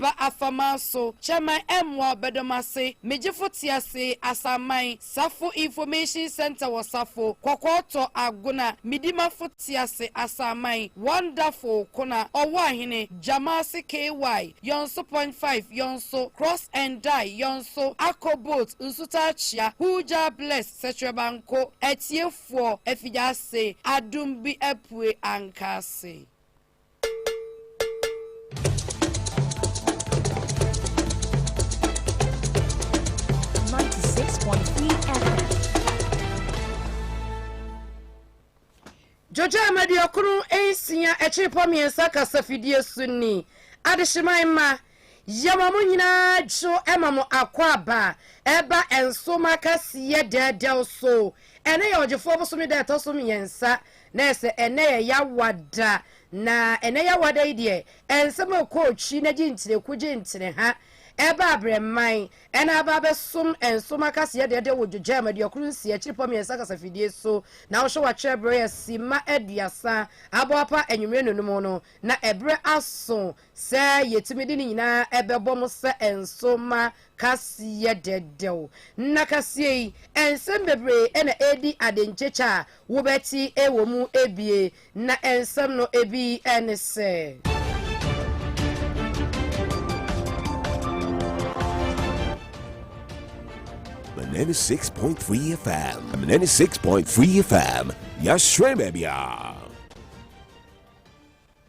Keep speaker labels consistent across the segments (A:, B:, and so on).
A: aba afamaso chairman emwa bedomase mejefo tiase asamai safo information center wasafo kokoto aguna midima fotiase asamai wonderful kona owahine jamasi ky yonso 0.5 yonso cross and die yonso akobot nsutachia huja bless setrebanko etiefo efijase adumbi epwe ankase. Joja Mediokuru Asia Echipom Yensa Kasafidie Sunni Adeshimaima Yamamu nyina jo emamu akwaba eba Nsroma kasiye dede so ene ye ogefo boso mi de toso mi yensa na ese ene ye yawada na ene yawada ide ensema kochi na gintire kugintire ha eba abremman ena aba besum Nsroma kasiye dede wo Joja Mediokuru nsi Echipom Yensa Kasafidie so na wo hwe wa chebre sima aduasa aboapa enwumre nonum no na ebre aso se yetimidi ni nyina ebebom se Nsroma kasiye dedew na kasiye ensem bebre ena edi adenchecha wo beti ewomu ebie na ensem no ebi ense
B: 96.3 FM. 96.3 FM. Nsroma.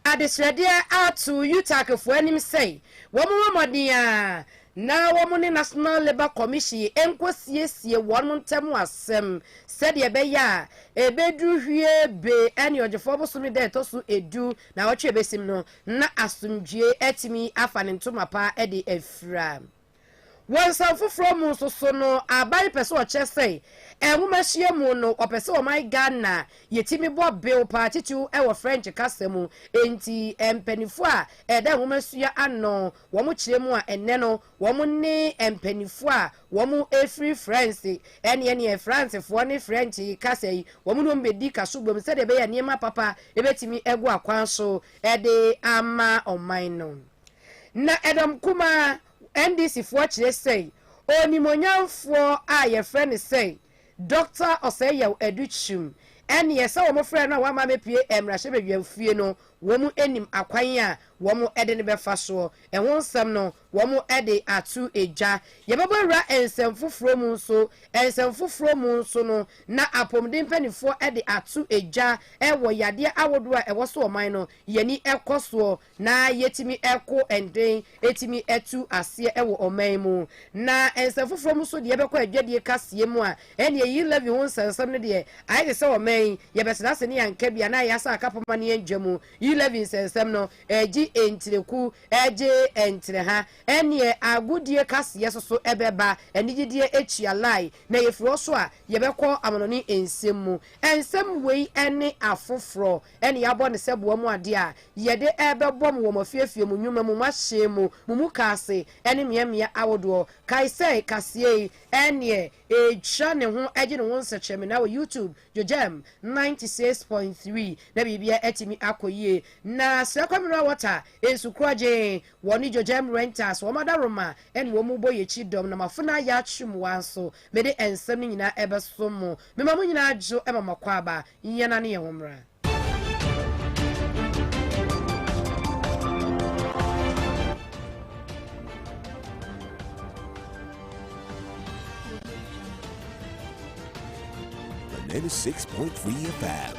A: Adesredia atu yutakefo anim say womo modia na womo National Labour Commission enkosiesie wono ntem asem sede be ya ebedu hwie be ene ogefo bosumi de tosu edu na wotwe besim no na asumdue etimi afane ntoma pa ede afra wonsanfo from so no abai pese o chese ehumahie mu no opese o my Ghana yetimi bo bill pa titu e wo French kasemu enti empanifo a eda humasua ano wo mo kiremu a enne no wo mo ne empanifo a wo mo free France ene France fo ne French kasei wo mo no mbedi kasubom se de be ya niema papa ebetimi egu akwan so ede ama oman no na edom kuma NDC for chile say onimonyamfo a ye friend say Dr. Oseya Educhum en yesa wo mo friend na wa ma mepie emrahye bedwamfie no wo mu enim akwan a wo mu ede ne befa so ehwo nsam no wo mu ede atu eja ye bebora ensem foforo mu so no na apomden panifo ede atu eja ewo yade awodo a ewo so oman no yani ekoso na yetimi eko enden etimi etu ase ewo oman mu na ensem foforo mu so de yebekọ adwade kasie mu a ene yi levi won sansam ne de ayi se oman yebesena se ne yanka bia na yasa akapoma ne enjemu yi levi sansam no eji entireku eje entire ha ene agudie kasie so ebeba enigidie echialai na yefro so a yebekọ amononi ensem wei ene afoforo ene yabo ne sebo mu ade a yede ebebom wo mafiefie mu nwuma mu mahye mu kase ene miamia awodo kaise kasie ene echa ne ho eje ne ho nsecheme na YouTube Jojem 96.3 na bibia etimi akoyie na sekwamira water ensukroje woni Jojem renters wo madaroma ene wo mu boyechi dom na mafuna ya twum wanso mede ensem nyina ebesom memamu nyina ajo emamakwa aba nyana ne yehomra
B: 96.3 FM.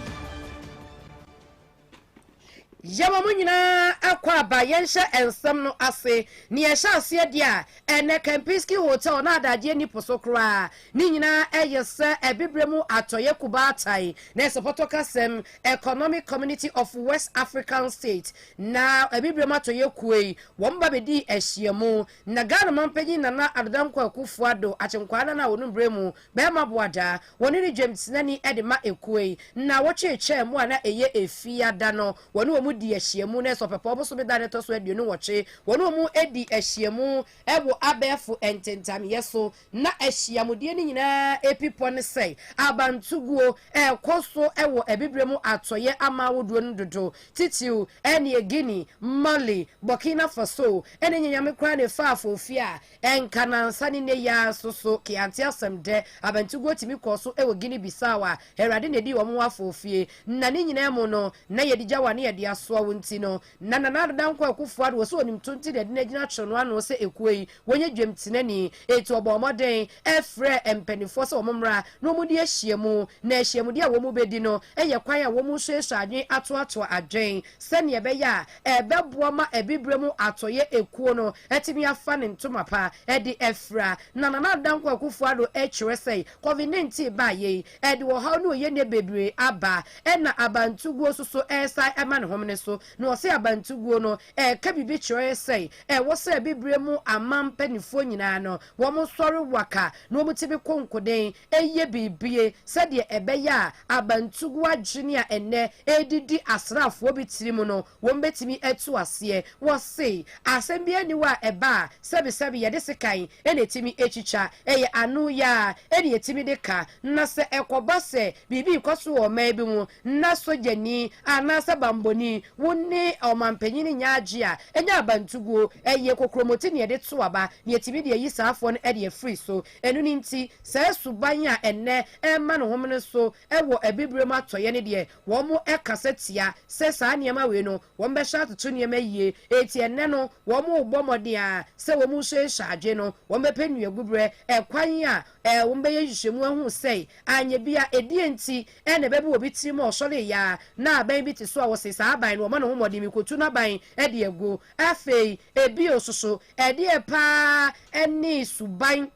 A: Yama munyina akwa ba yensha ensam no ase ni yesha ase dia ene Kempinski hotel na adade ni posokra ni nyina eyese ebibremu atoye kubatai na support kasem economic community of West African state na ebibremu atoye kuei womba bedi ehyiemu na Ghana mampanyi na adadamko akufuado achenkwana na wonu bremu bema boada woni ni James nani edema ekuei na woche mu na eye efia da no woni di ehyiemu na so pepo oboso da ne to so aduonu woche wono mu edi ahyiamu ewo abefo ententam yeso na ahyiamudie ni nyina epipo ne sei abantuguo ekoso ewo ebibremu atoye amawoduo ndodo titiu ene Guinea Mali Burkina Faso ene nyanyame kra ne faafo fia enkanansa ne ne ya soso kianti asem de abantuguo timi koso ewo Guinea Bissau herade ne di wo mo afofie na ne nyina mu no na yedigya wane yedi asoa wonti no na danko akufo ado so onim tonti de na gina chono ano se ekuei wonye dwemtinani etu obomoden efre empenifo se omomra no mu de ahyiamu na ahyiamu de a wo mu bedi no eye kwan a wo mu hwehwe adwen ato adwen se ne ebeya ebeboa ma ebibremu atoye ekuo no etimi afa ne ntoma pa edi efra na danko akufo ado echire sei COVID-19 ba ye edi wo ha no ye ne bebre aba na abantuguo soso esa ema ne homne so no se abantuguo no ka bibi chire sei wo se bibremu amampanifo nyina no wo mo sori waka no mo tibi konkoden eye bibie se de ebeya abantuguo agene a enne edidi asrafo bitirimu no wo mbetimi etu ase wo se asembie ani wa eba sebi ye de sekan ene timi echicha eye anu ya ene yetimi de ka na se ekoba se bibi ikoso wo ma bi mu na sojani anasa bamboni woni omampanyini nyaaji a enya abantuguo eye kokromoti ne de to aba ne yetimi de yi saafo no de free so enu ni nti se suban a enne ema no homne so ewo ebibrem atoye ne de wo mo ekasetia se saa niema we no wo mbe sha tutu niema yie eti enne no wo mo gbomode a se wo mu hwehwe adwe no wo mbe penu agubre ekwan a wo mbe ye hwehwemu ahu sei anye bia edi enti ene bebe obi tiri mo sole ya na aban bi ti so a wo se saa aban no mo no homode mi kotu na ban de ego afei ebi ososo de epa eni suban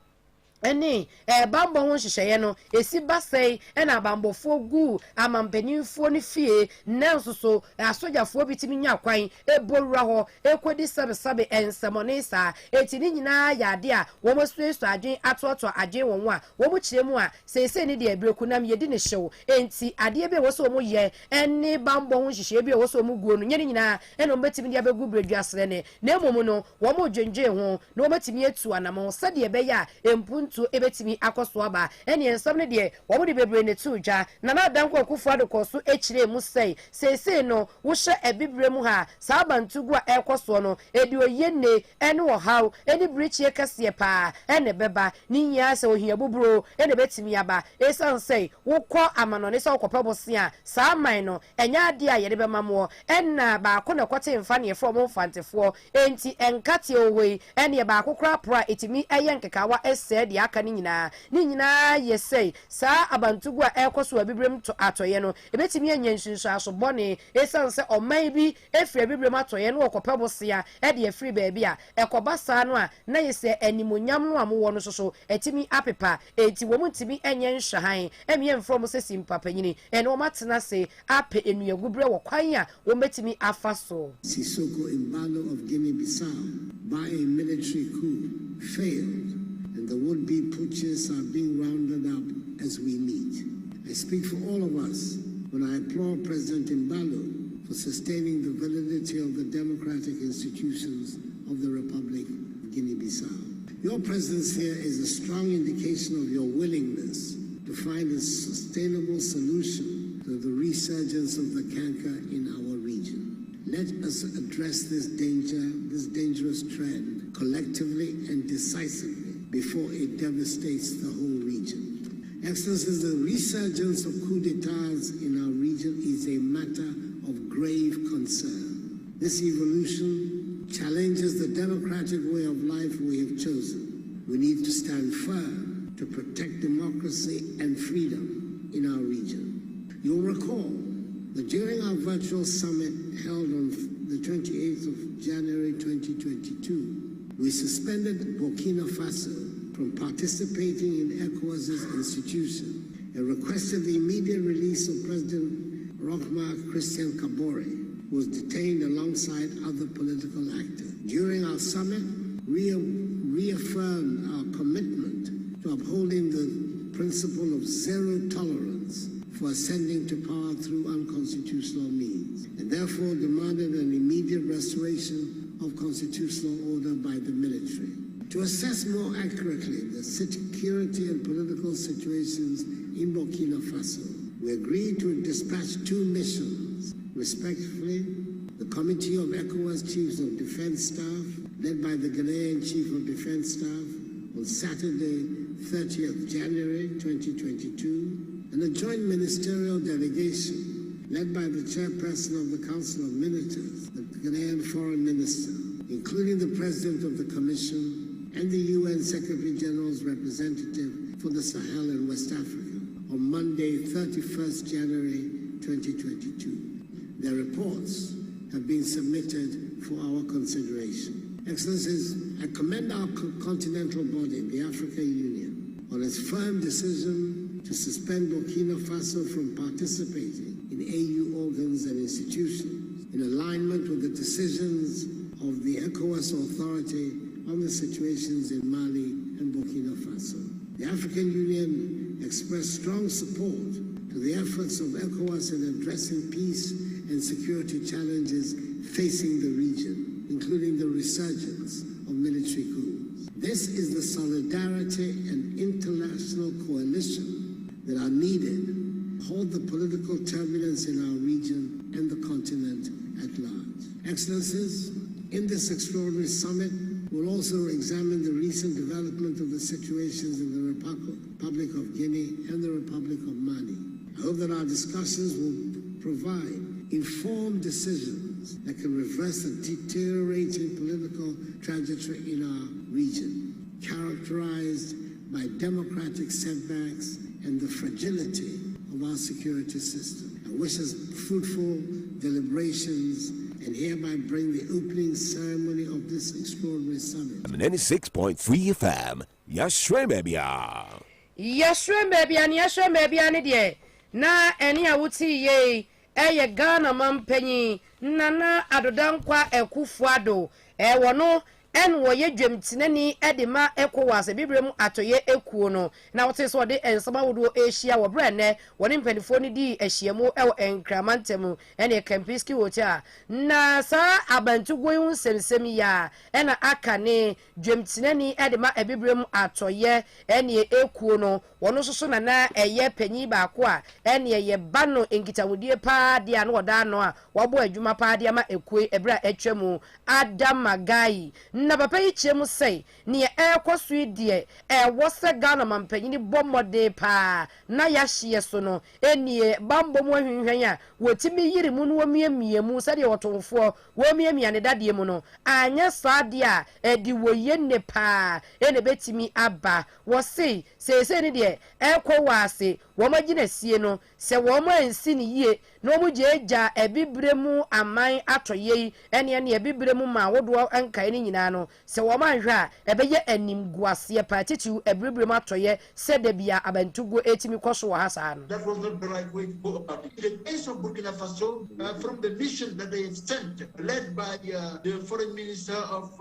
A: eni bambo ho hyehyeye no esi basei na bambofo gu amampanimfo ne fie nanso so asojafo bitimi nya kwan eborura ho ekodi sabe ensemone sa etini nyina yade a wo mosuesu adwen atoto adwen won a wo mu kiremu a sese ne de ebreku nam yedi ne hyew enti ade be wo so mo ye eni bambo ho hyehyeye bi wo so mo guo no nyeri nyina eno mbetimi de abegu bredwasre ne na emomu no wo mo dwenje ho na wo betimi etu anamo sade ebe ya empuntu ebetimi akoso aba ene ensam ne de wo mo de bebre ne tuja na danko akufo adokoso echire mu sei sese no wo hye ebibre mu ha saa bantugu a ekoso no edi oyenne ene wo haw eni brichie kase pa ene beba ni nya se ohia buburo ene betimi aba esan sei wo kọ amano ne se okopebose a saa man no enya ade a yede bema mo enna ba ko na kote mfa ne from mfantefo enti enkate owe ene ba akokra pra etimi eye nkekawa ese de aka ni nyina yesei saa abantugu a ekoso abibrem to atoye no ebetimi anya nshinso aso bone esan se oman bi efri abibrem atoye no okopebose a ede efri baabi a ekoba saa no a na yese animonyam no amwo no soso etimi apepa enti wo muntimi anya nhwahan emie mfrom se simpapanyini ene wo matena se ape enuagubre wo kwan a wo metimi afa so.
C: Sissoko Embalo of Guinea-Bissau by a military coup failed, and the would-be putschers are being rounded up as we meet. I speak for all of us when I applaud President Embalo for sustaining the validity of the democratic institutions of the Republic of Guinea-Bissau. Your presence here is a strong indication of your willingness to find a sustainable solution to the resurgence of the canker in our region. Let us address this dangerous trend collectively and decisively before it devastates the whole region. Excellencies, the resurgence of coup d'etats in our region is a matter of grave concern. This evolution challenges the democratic way of life we have chosen. We need to stand firm to protect democracy and freedom in our region. You'll recall that during our virtual summit held on the 28th of January 2022, we suspended Burkina Faso from participating in ECOWAS's institution and requested the immediate release of President Roch-Marc Christian Kabore, who was detained alongside other political actors. During our summit, we reaffirmed our commitment to upholding the principle of zero tolerance for ascending to power through unconstitutional means, and therefore demanded an immediate restoration of constitutional order by the military. To assess more accurately the security and political situations in Burkina Faso, we agreed to dispatch 2 missions, respectively, the Committee of ECOWAS Chiefs of Defense Staff, led by the Ghanaian Chief of Defense Staff, on Saturday, 30th January 2022, and a joint ministerial delegation, led by the Chairperson of the Council of Ministers, the Ghanaian Foreign Minister, including the President of the Commission and the UN Secretary General's representative for the Sahel and West Africa, on Monday, 31st January 2022. Their reports have been submitted for our consideration. Excellencies, I commend our continental body, the African Union, on its firm decision to suspend Burkina Faso from participating in AU organs and institutions, in alignment with the decisions of the ECOWAS Authority on the situations in Mali and Burkina Faso. The African Union expressed strong support to the efforts of ECOWAS in addressing peace and security challenges facing the region, including the resurgence of military coups. This is the solidarity and international coalition that are needed to hold the political turbulence in our region and the continent at large. Excellencies, in this extraordinary summit, we'll also examine the recent development of the situations in the Republic of Guinea and the Republic of Mali. I hope that our discussions will provide informed decisions that can reverse the deteriorating political trajectory in our region, characterized by democratic setbacks and the fragility of our security system. I wish us fruitful deliberations and hereby bring the opening ceremony of this extraordinary summit.
B: 96.3 FM, Yashremebia.
A: Yashremebia, dear. Na any I would see ye, Ghana mampenny, Nana Adodankwa Ekufuado, Wano. En wo ye dwemtinani edema ECOWAS bibrem atoye ekuo na wote so de ensama wodo ehia wo brene woni mpanifo ni di ehiemu enkramantem ene Kempiski hotel na sa abantu goyun semsem ya ena akane dwemtinani edema bibrem atoye ene ekuo no wono soso na eye panyi ba ko a ene ye bano enkitawudie pa dia no woda no a wabo adwuma pa dia ma ekue ebra atwemu Adamagai na papa yi chiemu sei ne ekwoso die wose Ghana mampanyini bomode pa na ya hye so no enie bambo mu ahwenhwan a wotimi yiri mu no wamiemiemu sade wotomfo wamiemia ne dade mu no anya saade a edi woyenne pa ene betimi aba wose sese ne de ekowase womagina sie no se woma ensi ne yie no mu jeja ebibremu aman atoye ene ebibremu ma wodo ankae ne nyina no se woma hwa ebeye animguase pa titu ebibremu atoye se de bia abantugo etimi koso wa hasa no.
D: That was not the right way to go about it. In the case of Burkina Faso, from the mission that they have sent, led by the foreign minister of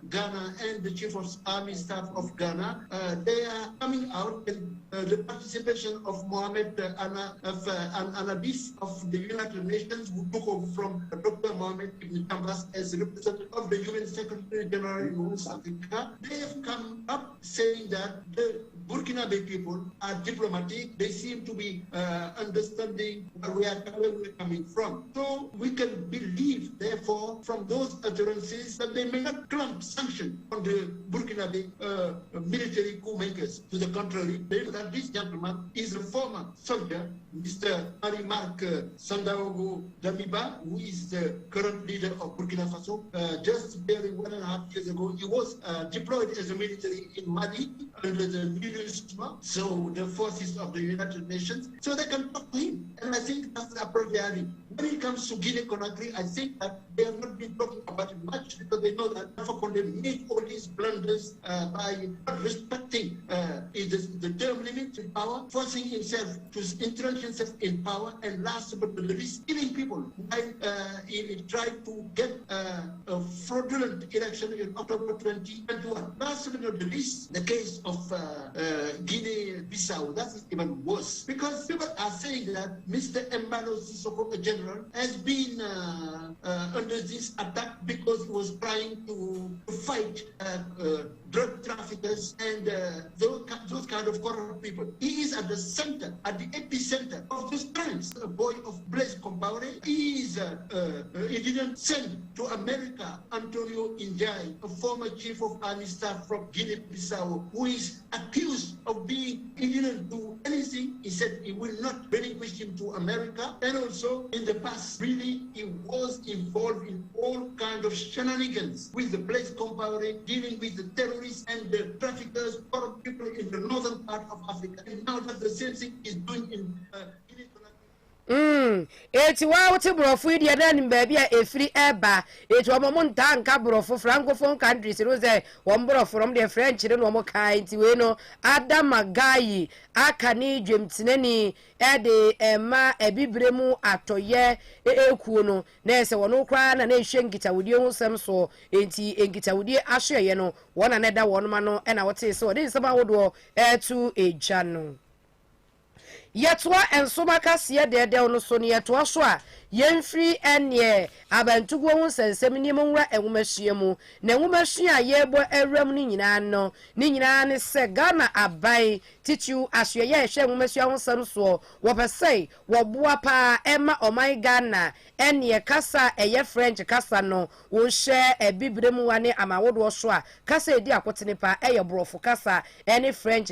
D: Ghana and the chief of army staff of Ghana, they are coming out and the participation of Mohamed Anabis of the United Nations, who took over from Dr. Mohamed Ibn Chambas as representative of the UN Secretary General in West Africa. They have come up saying that the Burkinabe people are diplomatic. They seem to be understanding where we're coming from. So we can believe, therefore, from those utterances that they may not clamp sanction on the Burkinabe military coup makers. To the contrary, that this gentleman is a former soldier, Mr. Mark Sandaogo Damiba, who is the current leader of Burkina Faso. Just barely 1.5 years ago, he was deployed as a military in Mali under the Nsroma, so the forces of the United Nations, so they can talk to him. And I think that's the appropriate. When it comes to Guinea-Conakry, I think that they have not been talking about it much because they know that they made all these blunders by not respecting the term limit in power, forcing himself to entrench himself in power, and last but not least, killing people. He tried to get a fraudulent election in October 2021. Last but not least, countries. The case of Guinea-Bissau, that is even worse, because people are saying that Mr. Embalo Sissoko, a general, has been under this attack because he was trying to fight drug traffickers and those kind of corrupt people. He is at the center, at the epicenter of these crimes. A boy of Blaise Compaoré, he didn't send to America Antonio Injai, a former chief of army staff from Guinea-Bissau, who is accused of being ignorant to anything. He said he will not relinquish him to America. And also, in the past, really, he was involved in all kinds of shenanigans with the Blaise Compaoré, dealing with the terrorists and the traffickers, corrupt people in the northern part of Africa. And now that the same thing is doing in
A: eti wa wote brofo ide na nim ba bia efiri eba eti omo nta nka brofo francophone countries no say won brofo from the French ne no mo kai ti we no adamagayi aka ni dwemtinani de ema ebibremu atoye ekuo no na ese wono kra na ehwe ngitawudie ho sem so enti ngitawudie ahweye no wona na da wono ma no na wote se wode nsema wodo etu eja no yetwa Nsroma KASE de ono so ne yetwa so a yemfiri ene abantugo hu sensem ni monwura enwumahyiamu na enwumahyi a yebo awram ni nyina no ni nyina ne se Ghana abai titu ahye ye hwe enwumahyi hu sam so wo pesai wo boa pa ema oman Ghana ene kasa eye French kasa no wo hye ebibremu wane amawodo so a kasa edi akotene pa eye brofo kasa ene French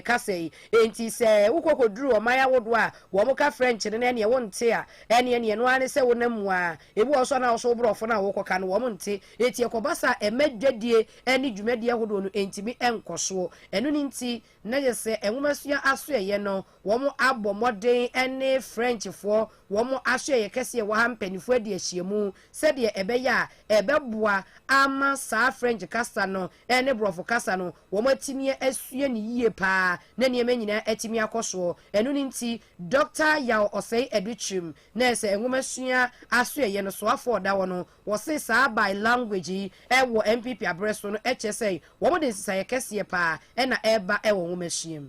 A: kasa enti se wukokoduru oman awodo a wo moka French ne ene wonte a ene no ane se wonam a ebi wo so na wo so brofo na wo koka no wo monte eti ekobasa emadwadie ene dwumadie hodo no entimi enkoso eno ni nti na yese enwumasua aso eye no wo mo abomoden ene French fo wo mo aso eye kese wo ha mpanifo adi ahyiamu se de ebeya ebeboa ama sa French kasa no ene brofo kasa no wo matimi asue ni yie pa na ne nyina atimi akoso eno ni nti Dr. Yaw Osei Educhim na se enwumasua aso eye no so afọ da wo no wo se sa by language wo MPP abreso no echese wo mo de nsisaye kese pa na eba wo nwumashiam.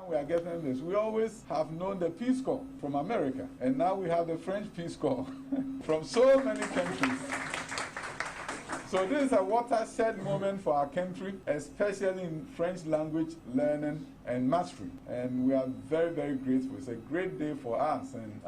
E: We are getting this. We always have known the Peace Corps from America, and now we have the French Peace Corps from so many countries. So this is a watershed moment for our country, especially in French language learning and mastery. And we are very, very grateful. It's a great day for us, and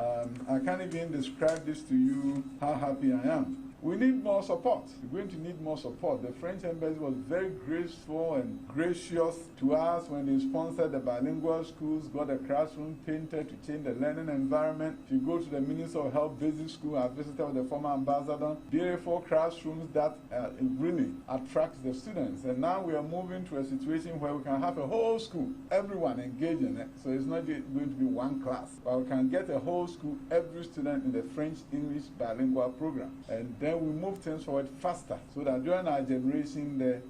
E: I can't even describe this to you how happy I am. We need more support. We're going to need more support. The French embassy was very graceful and gracious to us when they sponsored the bilingual schools, got a classroom painted to change the learning environment. If you go to the Minister of Health Basic School, I visited with the former ambassador, beautiful classrooms that really attract the students. And now we are moving to a situation where we can have a whole school, everyone engaged in it. So it's not going to be one class, but we can get a whole school, every student in the French-English bilingual program. And then we move things forward faster so that during our generation, the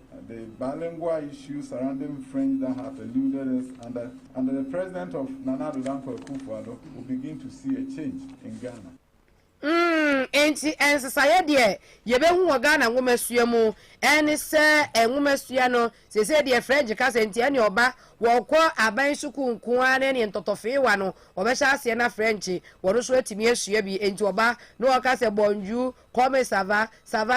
E: bilingual issues surrounding French that have eluded us under the president of Nana Addo Dankwa Akufo-Addo, will begin to see a change in Ghana.
A: Enti ensesa de yebehu wo Ghana nwumasua mu ene se enwumasua no se de French kasa enti ene oba wo kwo aban suku nkuan ne ntotofe wa no obesha ase na French wo so atimi asua bi enti oba no wo kasa bonjour comme ça va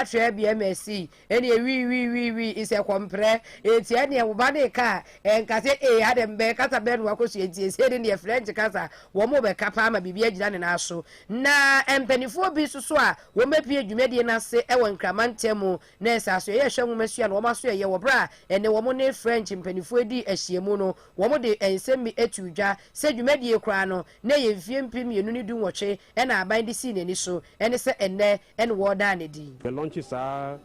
A: très bien merci ene oui is a compre enti ene wo ba de ka enkase adembe kasa be no akosu enti ese de French kasa wo mo be kapa ma bibia gina ne na so na empenifo bi so a wo mepie dwumedie na se e won kramantemu na esa so ye hwe nwumasua no wo maso ye wo bra ene wo mo ne French empenifo di ahyiemu no wo mo de ensemi etudwa se dwumedie kra no na ye mfie mpim yenu ni du nwotwe e na aban de si nani so ene se enne ene wo da ne di
F: the launches are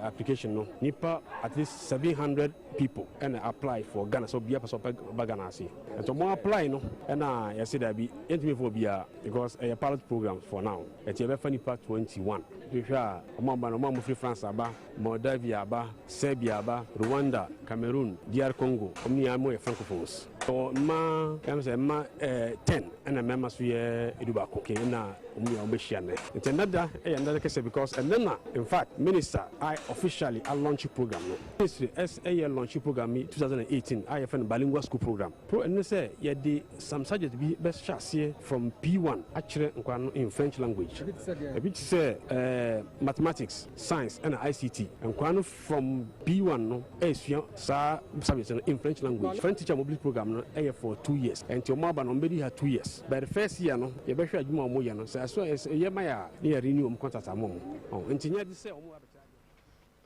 F: application no nipa at least 700 people and apply for Ghana so bia person Ghana see and so more apply no and I say that be entime for bia because a pilot program for now et you be funny part 21 you sure omamba no mo free France aba Moldavia aba Serbia aba Rwanda Cameroon DR Congo omni amo e francophones So ma 10 and a member so ye edubako ke na omu obehia ne. Ntenada another case because and then in fact minister I officially launch program no. Ministry SA launch program 2018 IFN bilingual school program. Pro and say ye di some subject be best chase from P1 actually in French language. A bit say mathematics, science and ICT and from P1 no sa subject in French language. French teacher mobility program no for 2 years and your mobile nobody had 2 years. But the first year no you be sure you mo ya no so as ye maya near renew contract amom. Engineer this say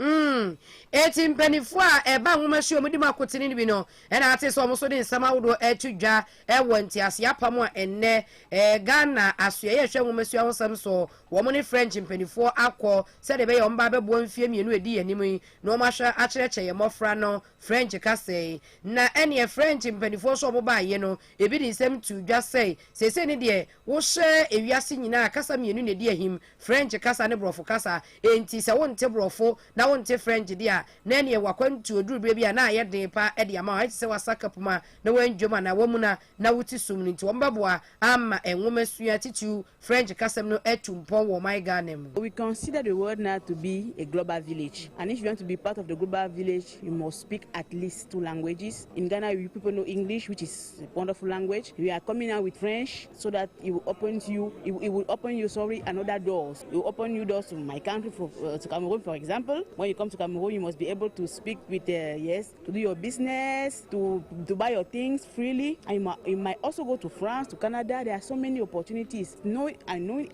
A: 1824 eba nwomahwe omudi makotini ni bi no na ate so omoso de nsama wodo atudwa ewonti ase apam a enne Ghana asoye ye hwe nwomahwe ahosam so wo mo ne French mpanifo akọ se de be ye omba bebo mfie mienu edi yanim no mahwe achereche ye mofra no French kase na ene French mpanifo so obo ba ye no ebi di nsem tudwa sei sese ne de wo hye ewiase nyina kasa mienu ne di ahim French kasa ne brofo kasa enti se wonte brofo na wonte French dia na ne wakwantu oduru bia na ye den pa e dia ma wa se wasaka puma na wanjoma na womuna na wuti sumni nti wombaboa ama enwomasua titu French kasam no etumpon wo my Ghana.
G: We consider the world now to be a global village, and if you want to be part of the global village you must speak at least 2 languages. In Ghana you people know English, which is a wonderful language. We are coming out with French so that it will open you another doors. It will open you doors to my country to Cameroon, for example. When you come to Cameroon, you must be able to speak with to do your business, to buy your things freely. And you might also go to France, to Canada. There are so many opportunities. Knowing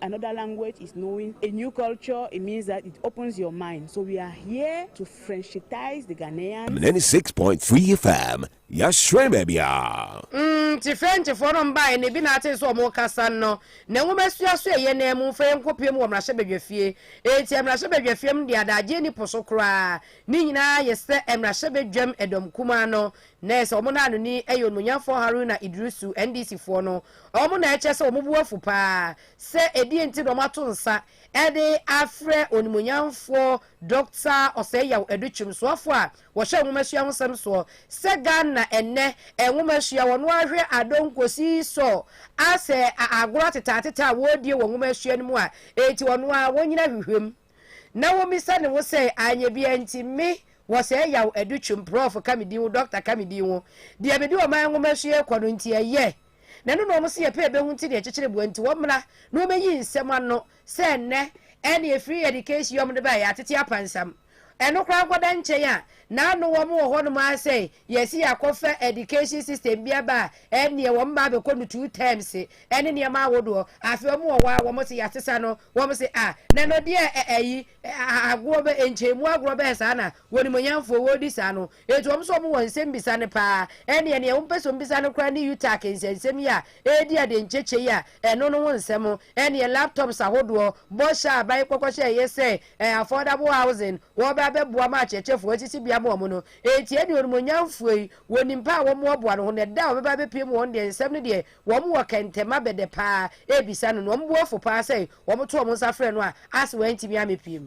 G: another language is knowing a new culture. It means that it opens your mind. So we are here to Frenchitize the Ghanaians.
B: 96.3 FM. Nsroma.
A: Ti French for no mba ne bi na ate so mo kasa no na nwomahwe so ye na mu fa nkopiem wo mrahye bedwafie eti mrahye bedwafie m dia daje ni poso kra ni nyina ye se mrahye bedwam edom kuma no na se omo na no ni eyo munyafo Haruna Idrisu NDC fo no omo na eche se omo buafu pa se edi enti do mato nsa ede afre onimunyafo Dr. Oseyaw Educhim so afo a wo hye nwomahwe ahosam so se Ghana enne nwomahwe wono ahwe adonkosi so ase agora tetateta wodie wo nwomahwe no mu a eti wono a wonyina hwehwem na wo misa ne wo se anya bia nti me Oseyaw Educhim prof kamidi wo Dr. kamidi wo de bedi wo man nwomahwe kwano nti eye na no no mo se ye pe be hunti de chechire bo nti wo mra no meyi nsem ano se ne any free education yom de ba ya tete apansam eno kra goda nche ya na no wo mo ho no ma say yesi yakofa education system bia ba ene wo mba be kono 2 times ene ne ma wodo afi wo wo mo se yatesa no wo mo se na no de agwo be enchemu agwo be sa na woni monyamfo wodi sa no etu wo so mo won sem bisa ne pa ene ne wo mpeso bisa ne kra ni utak nsem ya edi ade ncheche ya eno no won sem ene laptops ahodo bo sha bai kokoshe yese affordable housing wo ba be bua ma chechefo etiti bia mo no eti edi onimonyamfo yi woni mpa wo mo boa no ne da wo ba be piem won de nsem ne de wo mo kentema be de pa ebisa no wo mo buofo pa sei wo mo to mo nsafre no a as wanti bia me piem.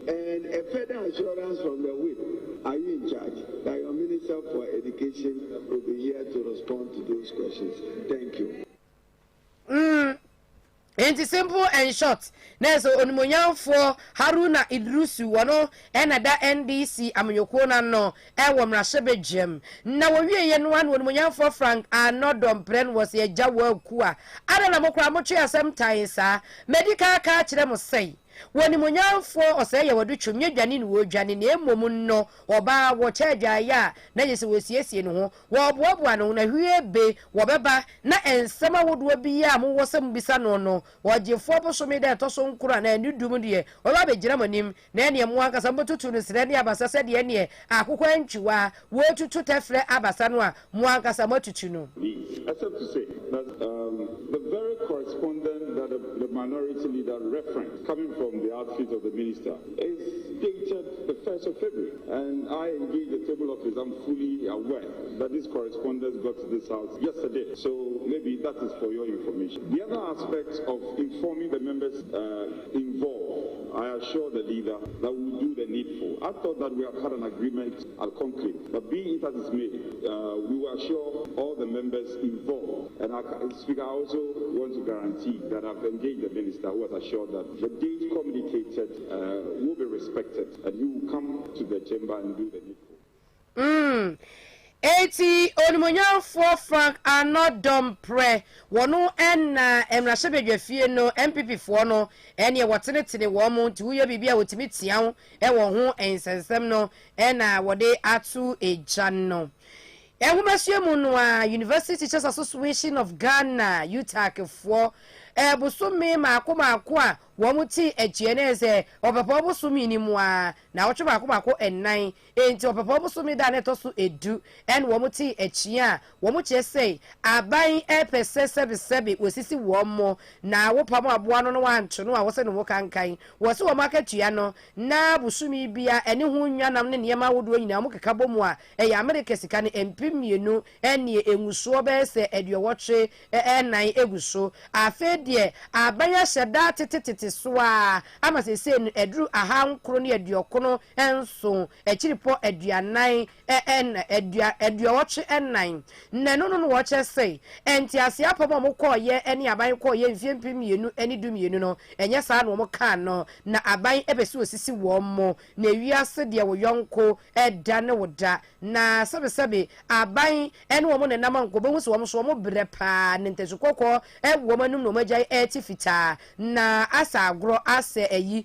H: And a further assurance from the whip. Are you in charge? That your Minister for Education will be here to respond to those questions. Thank you.
A: Enti simple and short. Neso onimonyamfo Haruna Idrisu wono ena da NDC amyoko na no ewo mrahye begem na wo wieye no an onimonyamfo Frank Anodom Pren was ye jawa kuwa ada na mokra mo twe asem tan sa medical ka kire mo sei woni monyamfo Oseyaw Educhim dwane ni wo dwane na emom no oba wo chadwa ya na yesi wosiesie no ho wo boaboa no na hwiebe wo beba na ensema wodo bi ya mo wosem bisa no no wo jefo bosome de to so nkura na anidum de wo ba begira manim na ene mo akasa mbotutu no sire ne abasa se de ene akokwa ntwiwa wo tutu tefre abasa no a mo akasa matutu no.
H: Except to say that the very correspondent that the minority leader referenced coming from the outfit of the minister is dated the 1st of February, and I engaged the table office. I'm fully aware that this correspondence got to this house yesterday, so maybe that is for your information. The other aspect of informing the members involved I assure the leader that we will do the needful. I thought that we had had an agreement at concrete, but be it as it's made, we will assure all the members involved. And Speaker, I also want to guarantee that I've engaged the minister who has assured that the date communicated will be respected and he will come to the chamber and do the needful.
A: 80 Onimonyan for Frank Anodom Pre. Wano and Emrashabe Fie no MPP for no, and ye watene to the woman to your bibia with me tian, e won and sensem no, and what they are to a jano. University Teachers Association of Ghana, UTAC for Busumi Makuma, Wamuti, a genese, or Papa Sumi Nimwa, now Chumako and 9, into Papa Sumi Danetosu edu, and Wamuti a chia, Wamuche say, I buying a per sebi with sissy one more, now Pama 1 to know I wasn't walking kind, was so a market chiano, now Busumi Bia, and Yanam Yama would win Yamuka Kabomwa, a American and Pimino, and ye Emusobe say, and your watch, and 9 Eguso, I fed dear, I buy a shada swa ama se se edru aha nkro ne aduokono enso echiripo aduanan eduawoche ennan nanu no wo che sei enti ase apamo mo koye ene aban koye mfiempimienu ene dumienu no enye saa no mo kan no na aban ebesi osisi wo mo na wiase de wo yonko eda ne woda na sebe aban ene wo mo ne nam nko behu so wo mo so mo brepa ne ntesukoko wo manum no magai etifita na agro ase eyi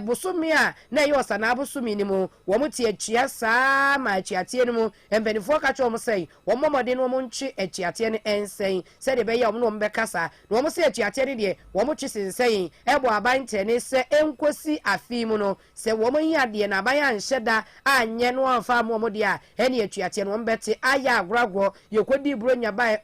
A: busumi a na ye osana busumi ni mu wo muti atua saa ma atuatie ni mu embenifo ka cho mo sei wo momode no mo nchi atuatie ni ensen se de be ye wo no mbekasa na wo mo se atuatie ni de wo mo chi sensen ebo aban tene se enkosi afi mu no se wo mo yi ade na aban anhyeda anye no amfa mo de a ene atuatie no mbete aya agro yekodi bronya bai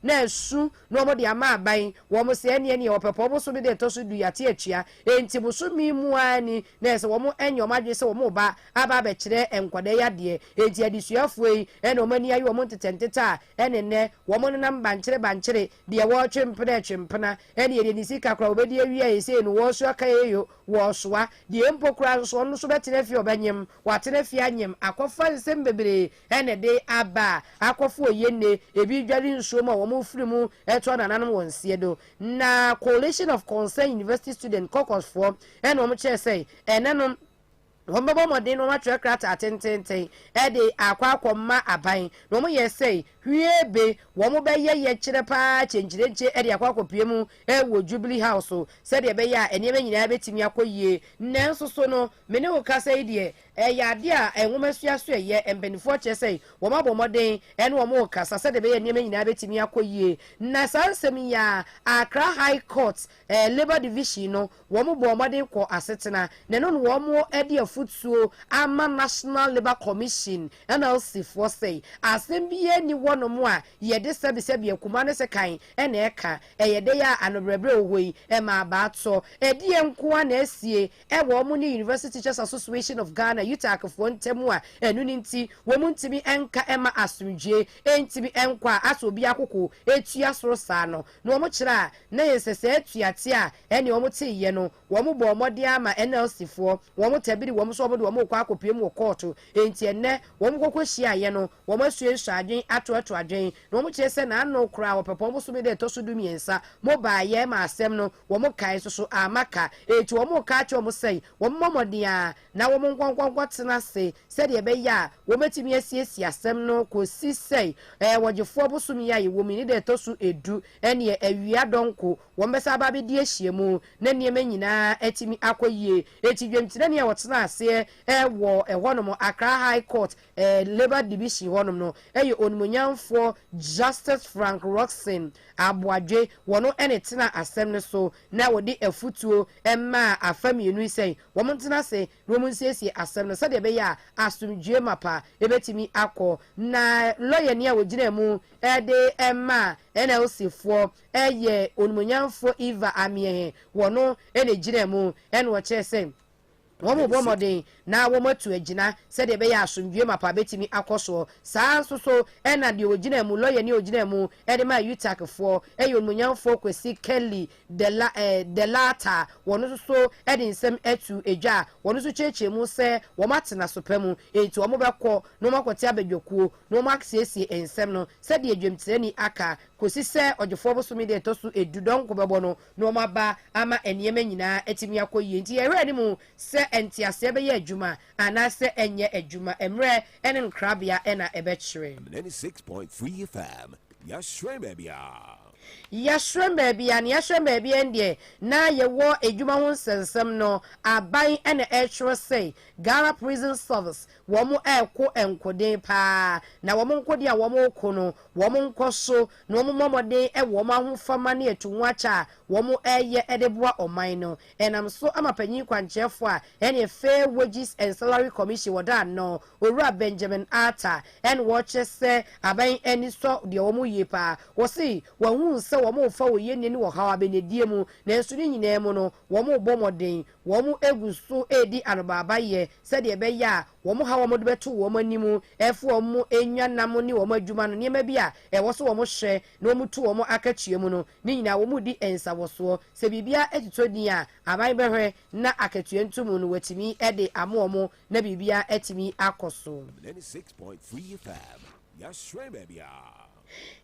A: na esu no mo de ama aban wo mo se ene wo pepo busumi de to so du yate atua enti busumi muani na se wo mo enyom adwe se wo mo ba aba be kire enkwade yade enti adisuafuei ene omani ayi wo mo tetenteta ene ne wo mo nam bankire de wo twempena ene ye ni sika kra obedi awia ese no wo so aka eyo wo soa de empokra so no so betene fi obanyem watene fi anyem akofa nsem bebre ene de aba akofo oyenne ebi dwari Nsroma wo mo firimu eto nananom wonsie do na Coalition of Concerned University Student Caucus for and one chair say and then Hombabo modin no matwa krata atententen e de akwa ma aban no mo ye say hwiebe wo mo be ye kire pa chenjireje e de akwa piemu e wo Jubilee House se de be ya enema nyina betimi akoyie nanso so no me ne wo ka say de e ya de a enwomasua so ye embenifo che say wo mabo modin e no wo mo ka se de be ya enema nyina betimi akoyie na sansem ya Accra High Court Labor Division no wo mo bo modin ko asetena ne no wo mo e de futsuo ama National Labour Commission NLC for say asembie ni wono mo a ye de sebi akuma ne se kan ene eka ye de ya anobrebe ohoi e ma ba to e de enko na asie e wo mo ni University Teachers Association of Ghana UTAC for ntemu a enu ni nti wo mo ntimi enka ema asumdwe entimi enkwa aso bi akoko etua soro saa no na wo mo kira na yesese atuate a ene wo mo te ye no wo mo bo mode ama NLC for wo mo tabiri wo mo so obodo wo mo kwa akopiem wo court enti enne wo mo kokohia ye no wo mo asue nsuadwen ato adwen na wo mo kire se na ano kra wo pepo mo so be de to so du miensa mo ba ye ma asem no wo mo kai so amaka enti wo mo ka cho mo sei wo mo mode a na wo mo nkwankwankwa tena se de be ya wo metimi asiesie asem no ko si sei wogefo bosumi ya ye wo mi ni de to so edu ene awia donko wo mbesa ba be di ahiemu na niema nyina etimi akoyie eti dwemtire ne wotena ase wo honom Accra High Court Labor Division honom no onimonyamfo Justice Frank Roxon Aboadwe wono ene tena asem ne so na wodi afutuo emma afamienu sei wo montena se no monsiesie asem no se de be ya asumdwe mapa ebetimi akọ na lawyer ne a wogina mu de emma NLC for onimonyamfo Eva Amiehe wono ene gina mu ene wo che se wɔn bɔ mɔden na wɔn atu agyina sɛdeɛ ɛbɛyɛ asomdwie mapa betimi akɔ soɔ saa nso so ɛna deɛ ogyina mu lɔyɛ ne ogyina mu ɛde ma utakfoɔ ɛyɛ omunyanfoɔ kwesi kelly delata wɔn nso so ɛde nsɛm atu adwa wɔn nso kyerɛkyerɛ mu sɛ wɔn atena so pɛ mu enti wɔn bɛkɔ na wɔn akɔte abadwakuo na wɔn asiesie nsɛm no sɛdeɛ dwamtirani aka kosi sɛ ɔgyefoɔ bosomi deɛ ɛtɔ so edu dɔnko bɛbɔ no na wɔn aba ama nneɛma nyinaa atumi akɔ yie nti yɛhwɛ ne mu sɛ ntiaseɛ bɛyɛ adwuma anaasɛ ɛnyɛ adwuma mmerɛ ɛne nkrabea ɛna ɛbɛkyerɛ
B: 96.3 FM Yashwemebia
A: yɛhwɛ baabi a ne yɛhwɛ baabi ɛndeɛ na yɛwɔ adwuma ho nsɛnsɛm no aban ɛna ɛtwerɛ sɛ Ghana Prison Service wɔn ɛkɔ nkoden paa na wɔn nkodi a wɔn kɔ no wɔn nkɔ so na wɔn mmɔden ɛwɔ wɔn ahofama ne etu ho akyɛ a wɔn ɛyɛ ɛde boa ɔman no ɛnam so ama panyin kwankyerɛfo a ɛne Fair Wages and Salary Commission wɔda ano owura Benjamin Arthur ɛne wɔkyerɛ sɛ aban ɛni sɔ deɛ wɔn yie paa wɔsi wɔn sɛ wɔn fa wɔyɛ ne wɔ hawa benedie mu na nso ne nyinaa mu no wɔn bɔ mɔden wɔn egu so edi anobaaba yɛ sɛdeɛ ɛbɛyɛ a wɔn ha wɔn de bɛto wɔn anim ɛfo wɔn enwa nam ne wɔn adwuma no nneɛma bi a ɛwɔ so wɔn hyɛ na wɔn tu wɔn akatua mu no ne nyinaa wɔn di nsawɔsoɔ sɛ biribia ɛtotɔ din a aban bɛhwɛ na akatua ntumu no wɔtumi ɛde ama wɔn na biribia ɛtumi akɔ so
B: 96.3 FM Yashwemebia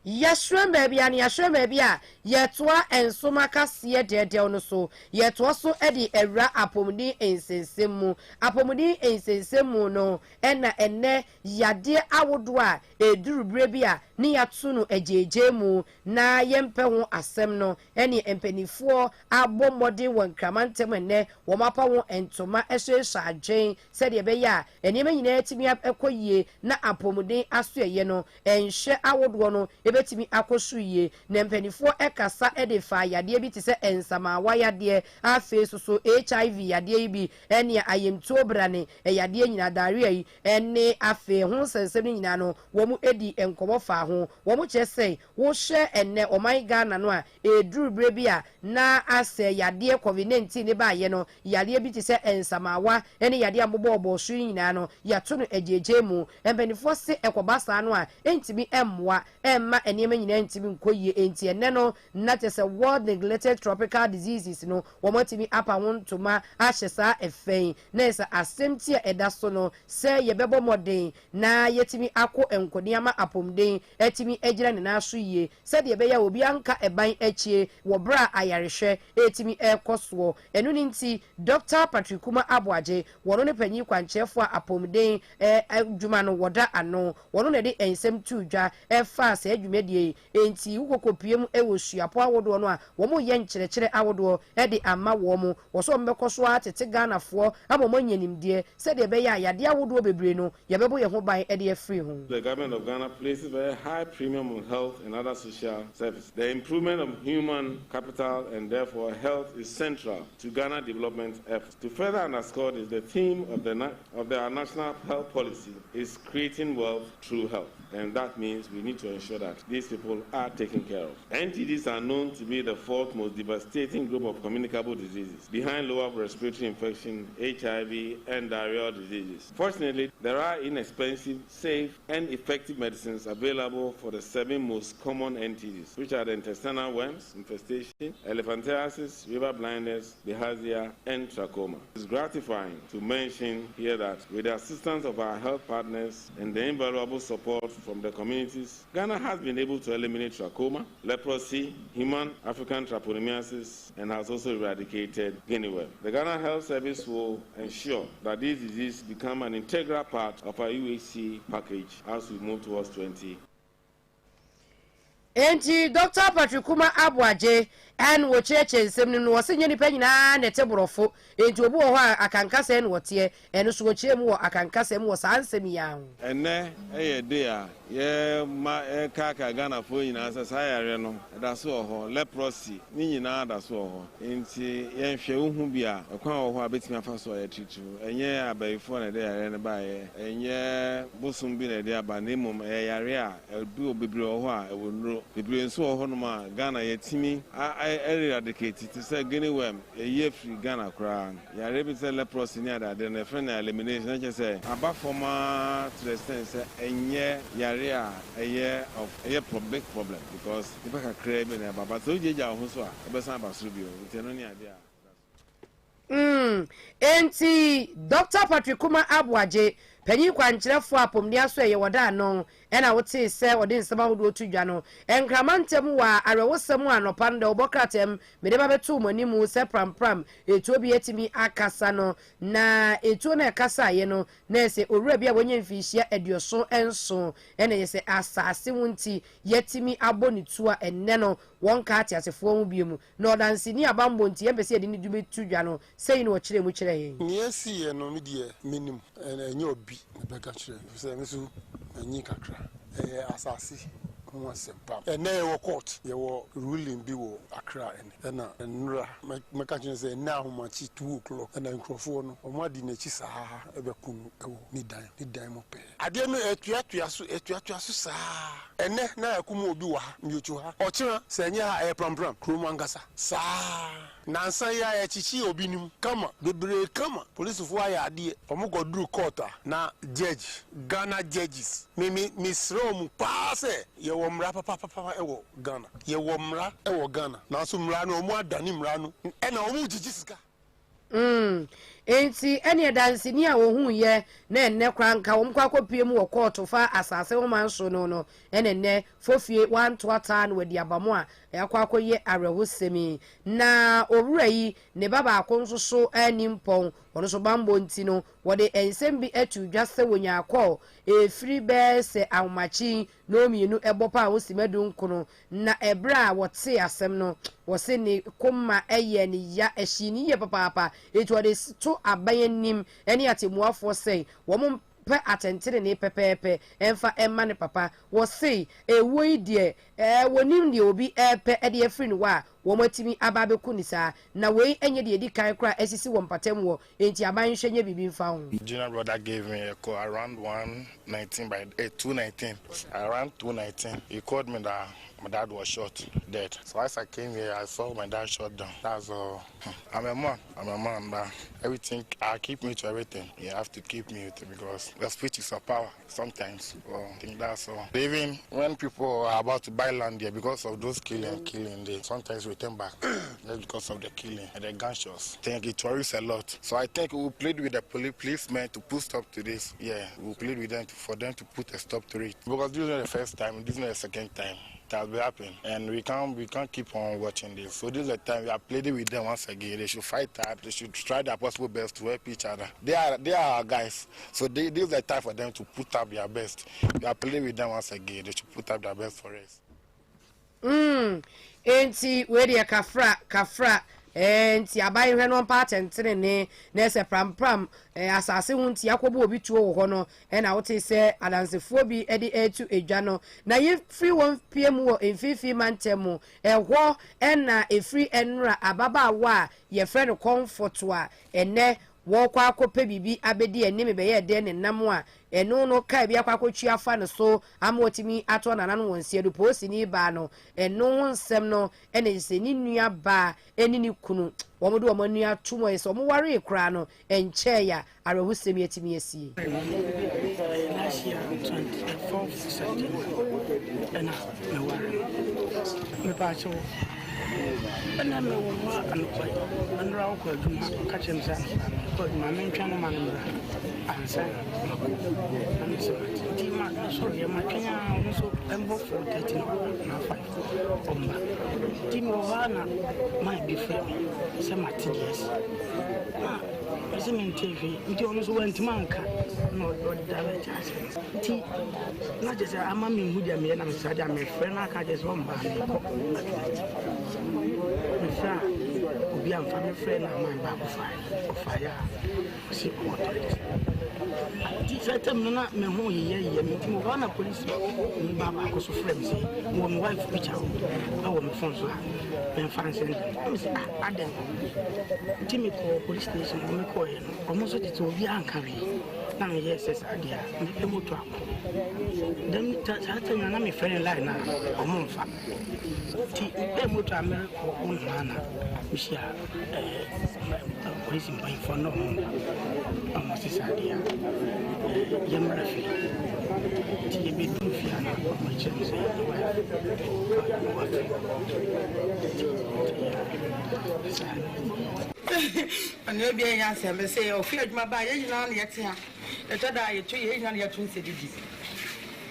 A: yɛhwɛ baabi a ne yɛhwɛ baabi a yɛtoa nsoma kaseɛ dɛdɛw no so yɛtoa so de awura apɔmuden nsensɛm mu apɔmuden nsensɛm mu no ɛna ɛnɛ yadeɛ awodoɔ a ɛduru berɛ bi a ne yɛato no agyegye mu na yɛmpɛ ho asɛm no ɛne mpanifoɔ abɔ mmɔden wɔ nkrama ntɛm ɛnɛ wɔn apa ho ntoma ɛhyehyɛ adwen sɛdeɛ ɛbɛyɛ a nneɛma nyinaa tumi ɛkɔ yie na apɔmuden aso ɛyɛ no ɛnhyɛ awodoɔ no ebetimi akɔso yie na mpanifoɔ ɛkasa ɛde fa yadeɛ bi te sɛ nsamawa yadeɛ afei so HIV yadeɛ yi bi ɛne ayemtuo brane yadeɛ nyina daria yi ɛne afei ho sɛnsɛm nyina no wɔn edi nkɔmɔ fa ho wɔn kyerɛ sɛ wɔhyɛ ɛnɛ ɔman Ghana no a eduru bere bi a na asɛ yadeɛ COVID-19 ne baayɛ no yadeɛ bi te sɛ nsamawa ɛne yadeɛ ambobɔbɔ so nyina no yɛto no agyegye mu mpanifoɔ se ɛkɔba saa no a entimi ɛmmoa ɛmma nneɛma nyinaa ntimi nkɔ yie enti ɛnɛ no na te sɛ world neglected tropical diseases no wɔn atimi apa ho ntoma ahyɛ saa ɛfɛn na ɛsɛ asɛm ti a ɛda so no sɛ yɛbɛbɔ mmɔden na yɛtimi akɔ nkɔneama apɔmuden ɛtimi agyina ne nan so yie sɛdeɛ ɛbɛyɛ obi anka ɛban akyie wɔ bere a ayarehwɛ ɛtimi ɛkɔ soɔ ɛno ne nti Dr. Patrick Kuma Aboagye wɔn ne panyin kwankyerɛfo a apɔmuden adwuma no wɔda ano wɔn na de nsɛm tu dwa ɛfa sɛ adwumadie enti wokɔkɔpiem ɛwɔ suapo awodoɔ no a wɔn yɛ nkyerɛkyerɛ awodoɔ ɛde ama wɔn wɔso mbɛkɔ so atete Ghanafoɔ ama wɔn nyanimdeɛ sɛdeɛ ɛbɛyɛ a yadeɛ awodoɔ bebree no yɛbɛbɔ yɛn ho ban ɛde afiri ho.
I: The government of Ghana places very high premium on health and other social services. The improvement of human capital and therefore health is central to Ghana development efforts. To further underscore this, the theme of our national health policy is creating wealth through health. And that means we need to ensure that these people are taken care of. NTDs are known to be the fourth most devastating group of communicable diseases, behind lower respiratory infection, HIV, and diarrheal diseases. Fortunately, there are inexpensive, safe, and effective medicines available for the 7 most common NTDs, which are the intestinal worms infestation, elephantiasis, river blindness, bilharzia, and trachoma. It's gratifying to mention here that with the assistance of our health partners and the invaluable support from the communities, Ghana has been able to eliminate trachoma, leprosy, human African trypanosomiasis, and has also eradicated guinea worm. The Ghana Health Service will ensure that these diseases become an integral part of our UHC package as we move towards 20.
A: Enti Dr. Patrick Kuma Aboagye and wocheche nsem no wose nye nipa nyina na teborofo enti obu wo ha akankasa en wote eno so woche mu wo akankasa mu wo sa nsem ya
I: enne de a ye ma kaka Ghana fo nyina sa yare no da so ho leprosy ni nyina da so ho enti ye hwe hu bia ekwan wo ho abetima fa so ya tritu enye abayifo na de yare ne ba ye enye bosum bi na de aba ne mum yare a edu obibire wo ho a ewo nuro bebre nso honoma Ghana yetimi eradicate to say Guinea worm a year free Ghana crown ya rebi say leprosy near that then a friend elimination I just say about former to the extent say enye yare a year of a big problem because people can crave in about so jeja ho so a be san basubio nti no ne ade a
A: enti Dr. Patrick Kuma Abwaje panyin kwankyerefo apomnia so ye woda no ena wote se wode nsema hodo tudwa no enkramantem wa arewosem anopa nda obokratem mede ba betu manimu se prampram etuo bi etimi akasa no na etuo na akasa ye no na se owura bia wonye mfihia edioso enso ena ye se asase wonti yetimi abonitua enne no wonka atiasefo mu biemu na odansini abambo nti yempese ye ni dumi tudwa no sei no kire mu kire ye
J: niesi ye no medie minim enye obi beka kire se mesu enyi kakra asasi ho asempam ene wo court ye wo ruling bi wo Accra ena nra meka kire se na ahomachi 2 o'clock ena nkrofo no omadi na chi saa ebekunu ewo ni dan mo pe ade no etuatua so saa ene na akumu obi wa miochu ha ochira se enye ha prampram kromangasa saa nansa ya echichi obi nim kama bebre kama police fo aya ade omogoduru court na judge Ghana judges Nsroma paase ye wo mra papa ewo Ghana ye wo mra ewo Ghana na so mra no omo adani mra no e na omo jiji sika enti ene dansini a wo hu ye na enne kranka wo mkwa kopie mu wo court fa asase wo manso no ene fofie wantoata na wadi abamu a yakwa akoye arewosemi na owura yi ne baba akonso so animpon wono so bambo ntino wode ensembi etu dwase wonya akọ efiri be se awmachi no mienu ebopa a wosimadu nkono na ebra wote asem no wose ne koma eye ne ya ehini ye papa etu wode to abayenim eni atemuafo sei wo pe atentere ne pepepe enfa emma ne papa wo sei ewoi de wonim de obi epe ede efri no wa wo matimi ababeku ni saa na wei enye de edi kan kra esisi wo mpatem wo enti abanhwenye bibi mfa ho. Junior brother gave me a call around 1:19 by 2:19 around 2:19 he called me that my dad was shot dead. So as I came here, I saw my dad shot down. That's all. I'm a man, but everything, I keep me to everything. You have to keep me with it because the speech is a power sometimes. Well, I think that's all. Even when people are about to buy land here, because of those killing, they sometimes return back. That's because of the killing and the gunshots. I think it worries a lot. So I think we played with the policemen to put stop to this. Yeah, we played with them for them to put a stop to it. Because this is not the first time, this is not the second time. That will happen, and we can't keep on watching this. So this is the time we are playing with them once again. They should fight hard. They should try their possible best to help each other. They are our guys. So this is the time for them to put up their best. We are playing with them once again. They should put up their best for us. Enti where they kafra. Enti abayi hwe no patentere ne na se pram asase hunti yakobo obi tuo wo ho no e na wote se adansefo bi edi etu edwa no na ye free won pm wo enfifi mantemu ehwo e na efri enra ababa wa ye frɛ no comfort a ene wo kwa akope bibi abedi enime be ye de ne nam a eno no kai bia kwa akotwi afa ne so amotimi ato nana no wonsie do posi ni ba no eno nsem no ene se ni nua ba eni ni kunu wo mo do wo nua tumo ye so mo ware kra no enche ya arehusemi etimi asie last year 24 September ena me bacho ena me wo ma anko andra wo kwa dum ka chem sa ko ma men twa no manura ansa and so di ma so ye ma kenya so embo for 13 na 5 omba di mo wana my different se matidies as in TV nti ono so wanti manka no do dala chance nti na je say ama me hu dia me na me sa dia me frɛ na ka je so omba me ko me fra obi am fa me frɛ na man ba ko fa ya si ko di satem na me hu ye me ti mo wana police me ba ko so frɛ me say mo me wife picture awo me phone so me fancy me say aden nti me ko police station me ko ye no omo so ti to obi anka we
K: na yes idea the motor them that na me friend line na omumfa ti the motor me on na we share police in point for no almost is idea yamrafi ti be do fia na my chance
L: and you be a answer, me say, oh, feared my buy, you know, yet here. The other, you 2 years, and you're twin city.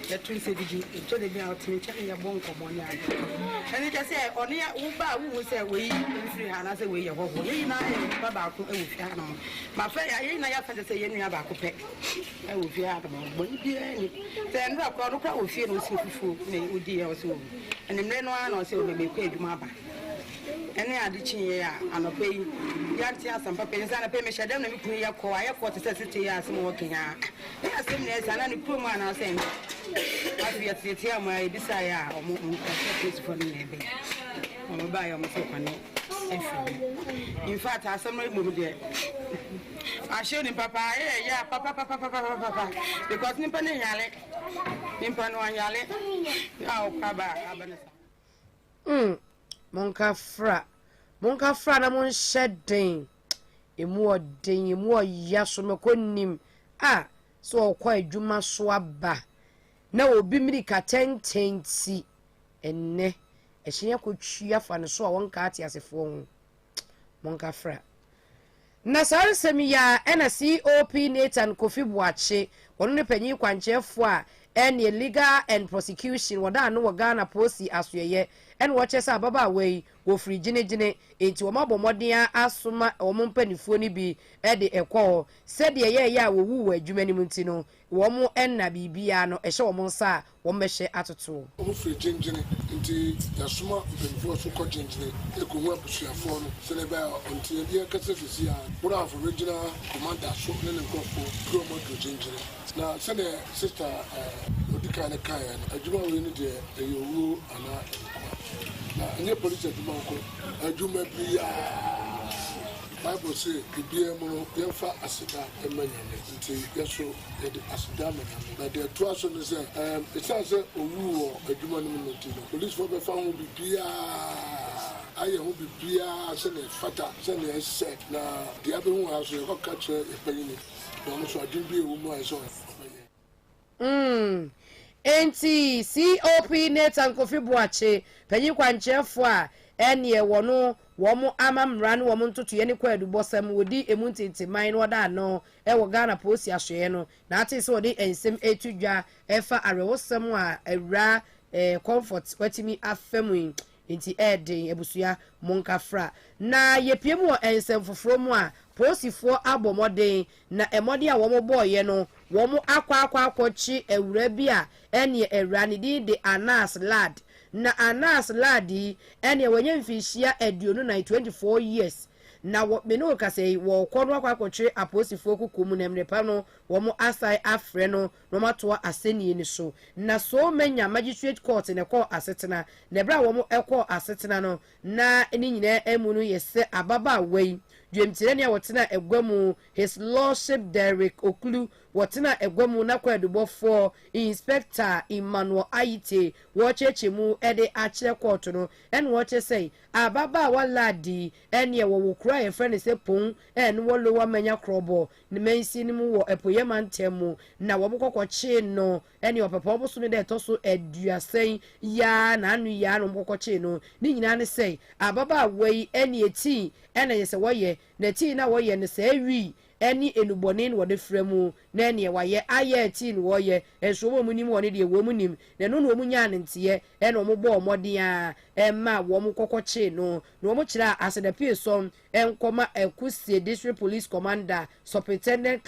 L: The twin city, it told me out to me, telling your bone come on. And it just said, only a Uba who say, we free, and I say, we are home. You know, Baba, my friend, I ain't never to say any about pay. I will be out of my body. Then Rock will feel no food, may dear or so. And then one or so may be paid my back. Any addition here, and obey Yantia and Papa, and I pay me shadow and me a quiet for 30 years working out. Yes, and any poor man are saying, I be at the time where I desire or more for me. I'm buy almost open. In fact, I some moved there. I showed him Papa, yeah, Papa, because Nimpano Yale, Nimpano Yale, oh, Paba.
A: Monka fra na mon shedding emu yaso mekonim so okwa adwuma so aba na obi mirika tententi enne ehye kotwia fa ne so wonka ate asefo ho monka fra na sarsemi ya NCOP Nathan Kofi Boache wono ne panyi kwanchefo a any legal and prosecution wada no Ghana posi asoye en woche sa baba we wo free gine enti wo mabomodea asoma wo mpanifuo ni bi e de ekwo said ye ya wo wu adwuma ni munti no wo mo enna bibia no ehye wo mo nsa wo mehye atoto
M: wo free gine enti yasoma mpanifuo so ko gine ekohu abusuafo no se le ba onti ye kase fisi a wo afo regional commander so ne nkofo promo to gine na se ne sister odika ne kaya adwuma we ni de eyowu ana na nye police adwuma ko adwuma bia Bible say bibia mu no yemfa asida emanyame nti yeso ye de asida emanyame na de to aso ne say it says owu wo adwuma no mu nti no police for be fa ho bibia aye ho bibia se ne fata se ne ese na de abehu aso ye ko catch e panyini no so adwuma bi ewu mu aso
A: enti COP Nathan Kofi Boache panyi kwanchefo a ene wono womo amamra no womo ntoto ye ne kwadu bosam wodi emuntiti man no da no e wo Ghana posi ahwe no na ate se wodi ensem etudwa efa arewosam a awra comfort watimi afemu enti eden ebusua monkafra na yepiem wo ensem foforo mu a posifo abomoden na emode a womo boye no womo akwachi awura bi a ene awra ne de Anas Lad na Anas Ladi ene wenye mfishia eduonu na 24 years na me no ka say wo kono akwachi aposifo kukumu na mrepa no womo asai afre no no mato aseni ni so na so manya magistrate court ne call asetena na bra womo ekọ asetena no na eni nyina emunu yese ababa wei Jemtire ne wotena egwamu his lordship Derek Okulu wotena egwamu na kwadubofo inspector Emmanuel Aite wochechemu ede ache court no en woche say ababa waladi ene wo kura ye friend se pon en wo lo wa manya krobo ne mensi ni mu wo epoye mantemu na wo bokokọchi no ene opepo oboso ne de toso eduasen ya na anu ya no bokokọchi no ni nyina ne say ababa wei ene eti ene yese woye na ti na woye ne se wi eni enubone no de fremu na ene waye aye ti no woye enso mo munim woni de wo munim na no no munya ne ntie ene o mo bo omode a emma wo mo kokoche no na o mo kira asede pieson enkoma ekusie district police commander superintendent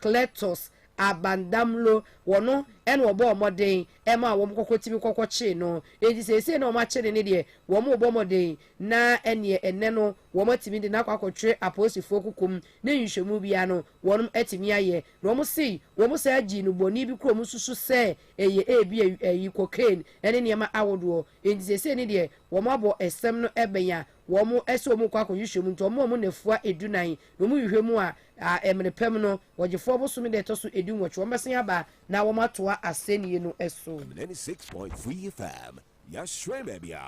A: Cletus Abandamlo wono en wo bo moden ema wo mkokotimi kokoche no eji sese na o ma chede ne de wo mo bo moden na ene ene no wo matimi de na kwakotwe aposifo kukum na nhwemu bia no wonom atimi aye na wo si wo mo sa agi no boni bi krom susu se eye ebi cocaine ene ne ma awodo eji sese ne de wo mabo esem no ebenya
J: wɔn ɛsɛ wɔn kɔ akɔhwehwɛ mu nti wɔn nefua edunan na wɔn hwehwɛ mu a mmerepɛm no wɔgyefoɔ bosom de ɛtɔ so edu nwɔtwe wɔn bɛsen aba na wɔn atoa asɛnniɛ no ɛso.
B: 96.3 FM. Nsroma bia.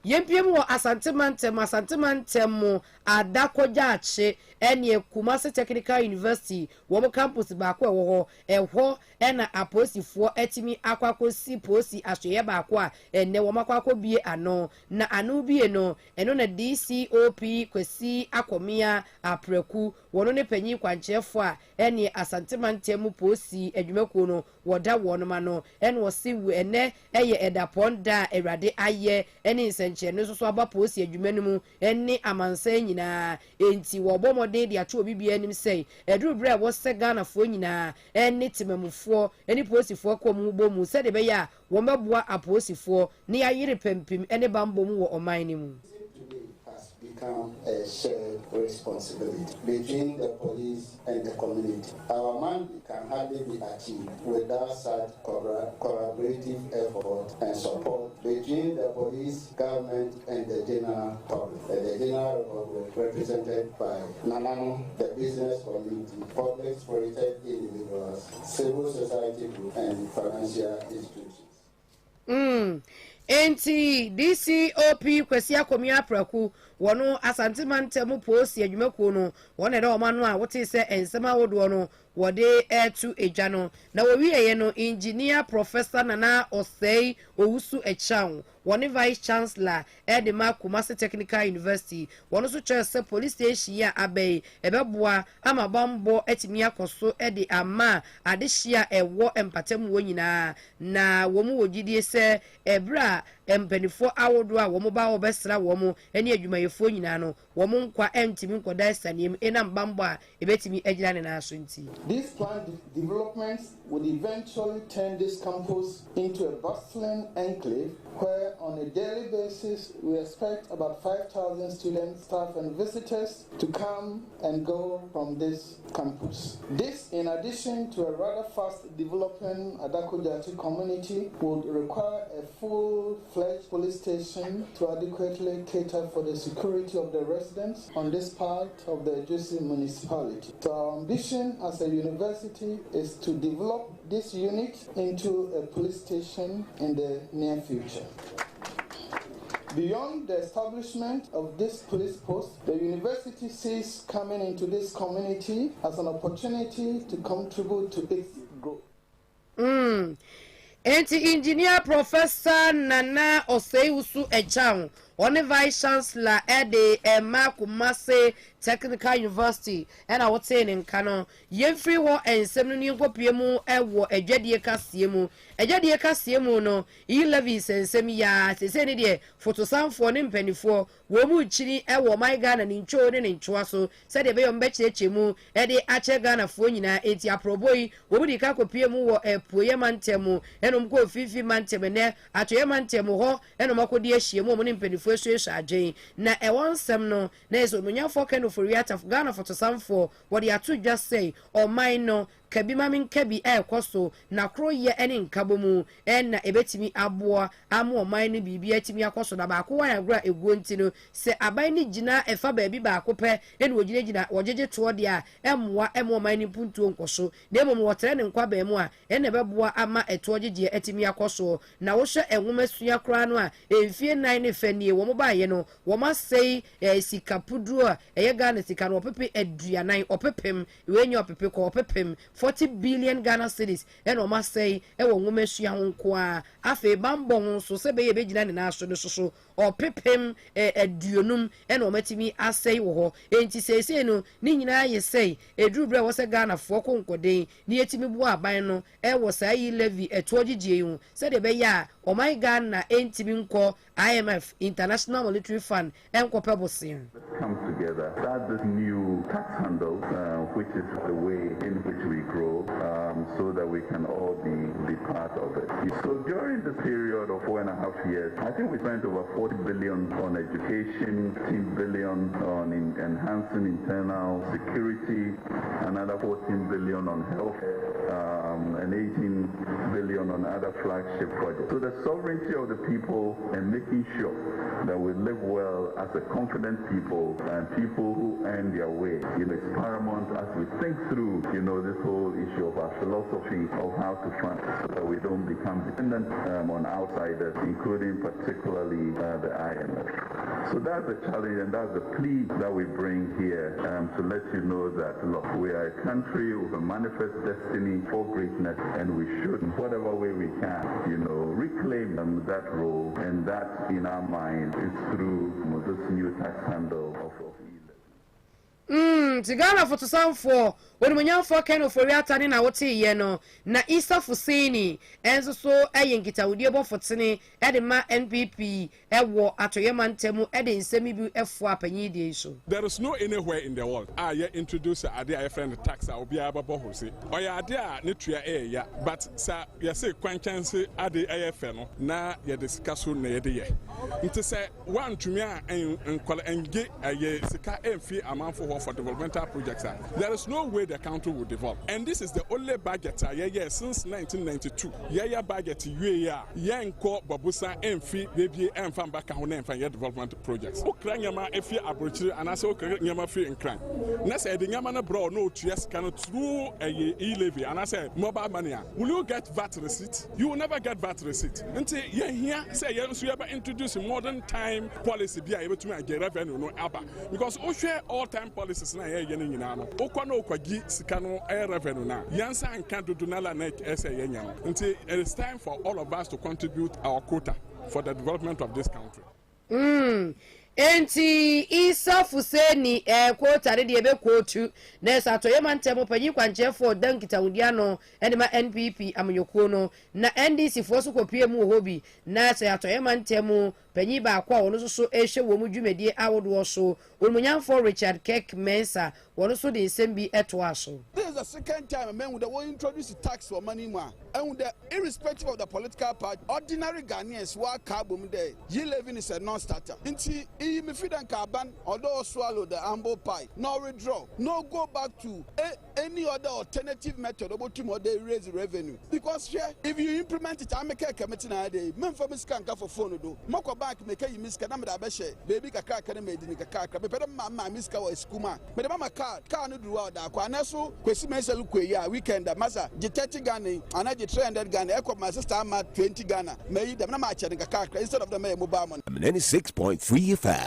J: Yempiem wɔ asantemantam mu adakɔgya akye ɛne Kumasi Technical University wɔn campus baako ɛwɔ hɔ ɛna aposifoɔ ɛtimi akwakosi posi ahwɛyɛ baako a ɛnɛ wɔn akwakɔbie ano na ano bie no ɛno na DCOP Kwesi Akomia Apreku wɔn ne panyin kwankyerɛfo a ɛne asantemantam mu posi adwumakuo no wɔda wɔn ma no ɛna wɔsi ɛnɛ ɛyɛ ɛdapɔn da Erade ayɛ ɛne nsɛnkyerɛ no so aba posi adwuma no mu ɛne amansan nyinaa enti wɔbɔ mɔden de atwe obi bia anim sɛ ɛduru brɛ a wɔsɛ Ghanafoɔ nyinaa ɛne temamufoɔ ɛne posifoɔ kɔ mu bɔ mu sɛ de bɛyɛ a wɔn bɛboa aposifoɔ ne ayere pɛmpem ɛne bambɔ mu wɔ ɔman no mu.
N: Become a shared responsibility between the police and the community. Our mandate can hardly be achieved without such collaborative effort and support between the police, government, and the general public. The general public represented by Nanano, the business community, public-spirited individuals, civil society groups, and financial institutions.
J: Enti DCOP Kwesi Akomia Apreku wono asantemantam posi adwumakuo no wona de omano a wote se ensema wodo no wode etu edwa no na wowieye no engineer professor Nana Osei Owusu Echan wone vice chancellor Edema Kumasi Technical University wono so kyerɛ police station ya abai ebeboa ama bambo etimi akoso ede ama adehia ewo empatam wo nyinaa na wo mu wogidie se ebra empanifo awodo a wo mo ba obesra wo mo ene adwumayefo nyinaa no wo mo nkwa entimi nkoda sanem enam bambo a ebetimi agyina ne na aso nti.
O: These planned developments would eventually turn this campus into a bustling enclave where on a daily basis we expect about 5,000 students, staff and visitors to come and go from this campus. This, in addition to a rather fast developing Adakojati community, would require a full-fledged police station to adequately cater for the security of the residents on this part of the Ejusi municipality. So our ambition as a university is to develop this unit into a police station in the near future. Beyond the establishment of this police post, the university sees coming into this community as an opportunity to contribute to its growth.
J: Engineer Professor Nana Osei Owusu Echan one vice chancellor Ede Kumasi Technical University and I was saying in Kano yemfri wo ensem no nkopie mu ewo adwadie kasie mu no levies ensem ya sese ne de fotosanfo ne mpanifo wo mu chiri ewo my Ghana ne ncho ne nchoa so se de be yo mbekyeche mu ede ache Ghana fo nyina eti aproboi wo mu di ka kopie mu wo epoye mantemu enom ko fifi mantem ne atoye mantemu ho enom akodi ahie mu ne mpanifo esuesu agyen na ewonsem no na eso munyafo kanu for Riata Ghana fotosanfo wo de ato dwa sei oman no kabima min kabi ekoso na kro ye ene nkabomu na ebetimi aboa amu oman no bibia atimi akoso na ba ko wa agra eguo ntino se aban ni gina efa baabi ba ko pe ene wogina wogege to de a emmoa oman ni puntuo nkoso na emom wotere ne nkwa ba mu a ene beboa ama eto ogege atimi akoso na wo hwe enwoma sua kra no a emfie nan ne fanie wo mo ba ye no wo ma sei sika pudru a eye Ghana sika no opepe aduanan opepem we nya opepe ko opepem 40 billion Ghana cedis and o must say e wo nwoma sua ho nko a afi bambo ho so se be ye begina ne na aso ne so o pepem aduonum and o matimi asai wo ho enti sese no ni nyina ye sei eduru bre wo se Ghana fo ko nkoden ni etimi bu aban no e wo sai levy eto ogigye hu se de be ya o my Ghana entimi nko IMF International Monetary Fund enko pebosin
P: come together start this new tax handle which is the way in which we grow so that we can all be part of it. So during this period of 4.5 years, I think we spent over 40 billion on education, 10 billion on enhancing internal security, another 14 billion on health, and 18 billion billion on other flagship projects. So the sovereignty of the people and making sure that we live well as a confident people and people who earn their way, is paramount as we think through, this whole issue of our philosophy of how to fund so that we don't become dependent on outsiders, including particularly the IMF. So that's the challenge and that's the plea that we bring here to let you know that, look, we are a country with a manifest destiny for greatness, and we should, in whatever way we can, reclaim that role, and that, in our mind, is through this new tax handle of
J: Tigana for to sound for when we young for kind of for reatani na wote ye no na Isa Fuseni enso so ayenkita wodi ebo fotene e ma NPP ewo atoyeman temu e de nsemi bi efo apanyi de so.
Q: There is no anywhere in the world you introduce ade a friend tax obi ababo hose oya ade a ne tua ya but sa ye say kwanchanse ade ayefe no na ye discuss na ye de ye nti say one tumi a enkwala enge ye sika emfi amanfo for developmental projects. There is no way the country will develop. And this is the only budget since 1992. Budget yenko babusa emfi baby emfa baka ho emfa development projects. Ukranyama efi abrochiri anase ukranyama fi enkran. Na say the nyama na bro no tues can through e-levy anase mobile money. Will you get VAT receipt? You will never get VAT receipt. Until here say you introduce modern time policy be able to get revenue no aba because we share all time policies na ye yene nyina no okwa na okwagi sika no revenue na yansa anka dodonala net ese yenya no nti it is time for all of us to contribute our quota for the development of this country. Enti Isa Fuseni quota de ebe quotu na sato yemantemo panyi kwanchefo dankita udiano enema NPP amyoko no na NDC fosu kopie mu hobi na sato yemantemo panyi ba kwa wono so ehwe wo mu dwumedie awodo so omunyamfo Richard Kek Mensa wono so de sembi eto aso.
R: This is the second time men would introduce tax for money ma and the irrespective of the political party ordinary Ghanaians wa carbon there ye living is a non-starter. Inti me feed and carbon although swallow the humble pie no withdraw no go back to any other alternative method about to more they raise revenue because if you implement it I make a committee na day men for miskanka for phone do moko bank make you miska na me da be she baby kaka kana me di ni kaka be mama miska wa skuma me da mama car no do out da kwa na so kwesi mensel kwe ya weekend masa je 30 Ghana ana je 300 Ghana e my sister ama 20 Ghana me da na ma che kaka instead of the me mobile money.
B: 96.3 FM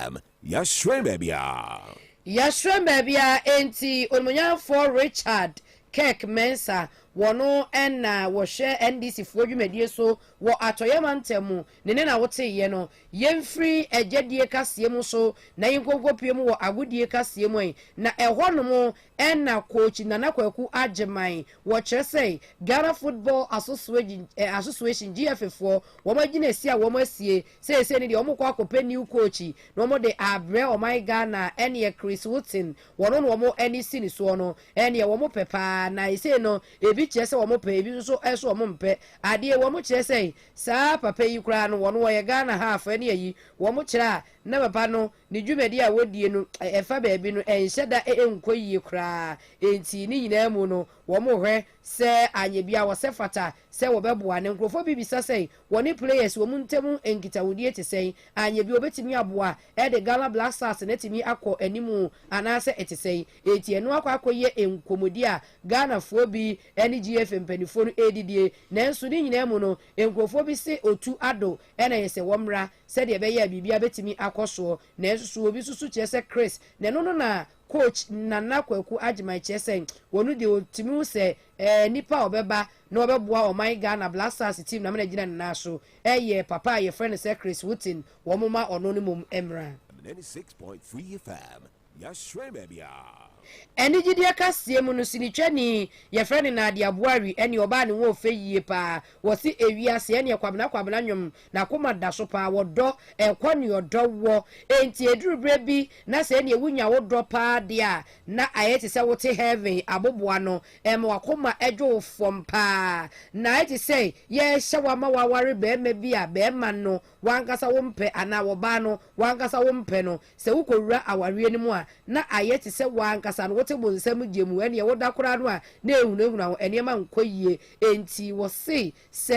B: Yashremebia
J: enti onmunyafo Richard Kek Mensa wono enna wo hwe NDC fo dwumedie so wo atoyemantemu ne na wote ye no yemfri ejedie kasee mu so na yinkogopie mu wo agodie kasee mu na ehonom enna coach Nana Kwaku Ajeman wo kyerese Ghana Football Association GFF wo magina esi a wo masie sese ne de wo mkwa akopɛ new coach no mo de abre o my Ghana ene Chris Wooten wono no mo eni sini so no ene wo mo pepa na ise no ebi kyerese wo mo pe ebi so eso wo mo mpe ade wo mo kyerese saa papa yi kura no wono wo ye Ghana half ene yi wo mo kyera na papa no ne dwumadi a wodie no efa baabi no enhyeda enkoyie kura enti ni nyina mu no wo mo hwe se anyebia wo se fata se wo beboa ne nkrofo bibisa sei woni players wo muntemu enkita wodie te sei anyebia obetimi aboa de Ghana Black Stars ne timi akọ animu anase etesei eti eno akwakoye enkomodi a Ghana fo bi NGF mpanifo no edidie nanso ni nyina mu no enkrofo bi se otu ado na yese womra se de be ya bibia betimi akoso nanso so obi susu kyese Chris ne no na coach Nana Kwaku Ajeman kyese wonu de otimi se nipa obeba na obeboa o my Ghana Black Stars team na menagina na so papa ye friend se Chris Wooten wo moma ono ne mum emra
B: 96.3 FM Yashremebia
J: eni gidie kasee mu no sinitwani ye friend na ade aboari eni oba ne wo feyie pa wo si ewiase eni kwabena nwom na koma da so pa wodo ekwani odo wo enti eduru bi na se eni ewunya wodo pa de a na ayeti se wote heaven aboboa no wakoma edwo fom pa na ayeti se ye hyewa ma waware be ma bi a be man no wankasa wo mpe ana wo ba no wankasa wo mpe no se wukowura aware ni mu a na ayete se wankasa no wote bonsam gemu ene ye woda kora no a na ehunahuna enema nkoyie enti wo se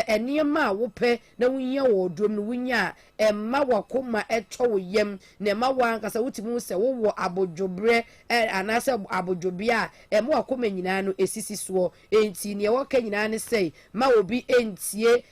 J: enema wo pe na wunya wo dom no wunya emma wakoma eto wo yem na emma wankasa wutimu se wo abodwobre anase abodwobia emma wakoma nyina no esisi so enti ne wo ka nyina ne sei ma obi entie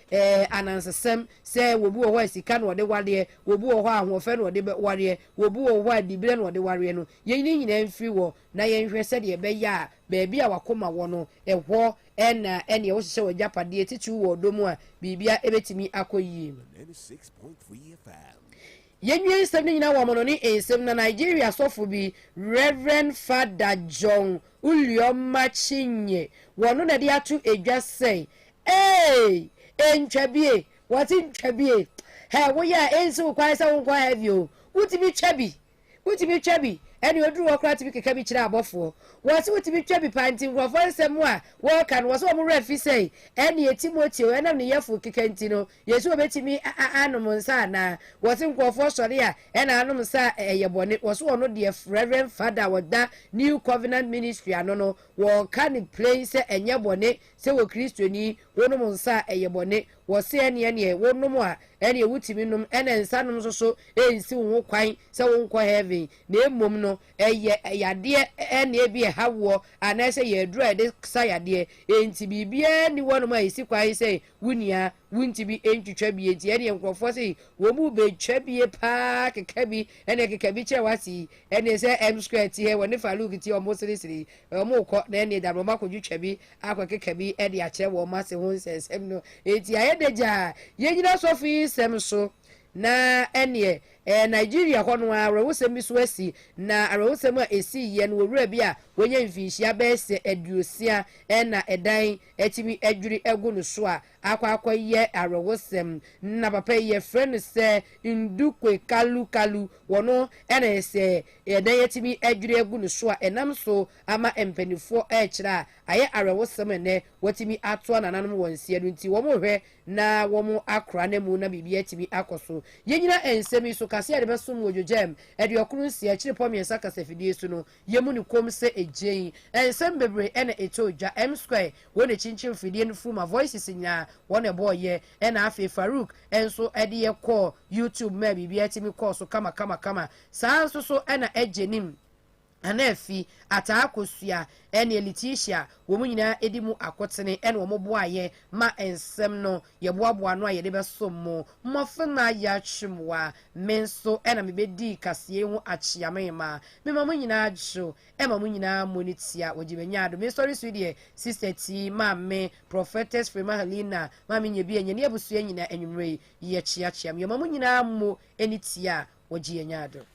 J: anansesem se wobu wo asika no de wade wobu wo ahofe no de wade wobu wo adibire no de ware no yen nyina mfiri wo na yen hwe se de be ya baabi a wakoma wo no ehwo ene wo hye wo japade titu wo domu a bibia ebetimi akoyie
B: 96.3 FM.
J: Yenye nsem nyina wo mono ni ensem na Nigeria sofo bi Reverend Father John Ulioma Chinye wono na de atu edwa sei entwabie wati ntwabie he wo ya ensu kwai sa wo kwa have you utimi twabi eni oduru okra tibi keka bi kira abofo wati utimi twabi panti nkrofo nsem a wo kan wo so mo refi sei eni etimoti enam ne yefu keka ntino yesu obetimi anom nsa na wati nkrofo sori a ena anom nsa yebone wo so ono de Reverend Father woda New Covenant Ministry anono wo kan play se enye bone se wo Kristoni wonom nsa yebone wo se ene wonom a ene wutimi nom ene nsa nom so ensi wo kwan se wo nkọ heaven na emom no yade ene bi hawo anase ye dru ede sayade enti bibia ni wonom a esi kwan se wunia wunti bi entwetwa bi enti ene nkrofo se wo mu be twa bi pa keka bi ene keka bi kire wasi ene se m square ti he woni faluk ti omo siri omo ko na ene da roma ko twetwa bi akwa keka bi ede a kire wo ma se ho nsensem no enti ayedeja yenyina sofi sem so na ene Nigeria hono arewusem bi so asi na arewusem a esi ye no wura bi a wonye mfinhia ba ese aduosia na edan etimi adwuri egu no so a akwa ye arewusem na papa ye friend se ndukwe kalu wono na ese edan etimi adwuri egu no so a enam so ama empanifo kira aye arewusem ne watimi ato nananom wonsia nti wo mo hwe na wo mo akra na mu na bibia etimi akoso yenyina ensemi so kase ade besum wojojem ede okuru nsia kire pomiensa kasafidie so no yemu ni kom se ejein ensem bebre ene etoja m square wona chinchin fidie no fu ma voices nya wona boye ena afi Farouk enso ede ye call YouTube ma bibia etimi call so kama sanso so ena ejenim anafi atakosua ene Letitia wo munyina edimu akotene ene wo moboaye ma ensem no ye boaboa no aye de besom mofena ya twemwa menso ena mebedi kase hu achiamema me ma munyina ajo ma munyina monitia wogibanyado me sorry sweetie sister T ma me prophetess Frema Helena ma menye bi enye ne abusua nyina enwumre ye chiachia me ma munyina mo enitia wogiyanyado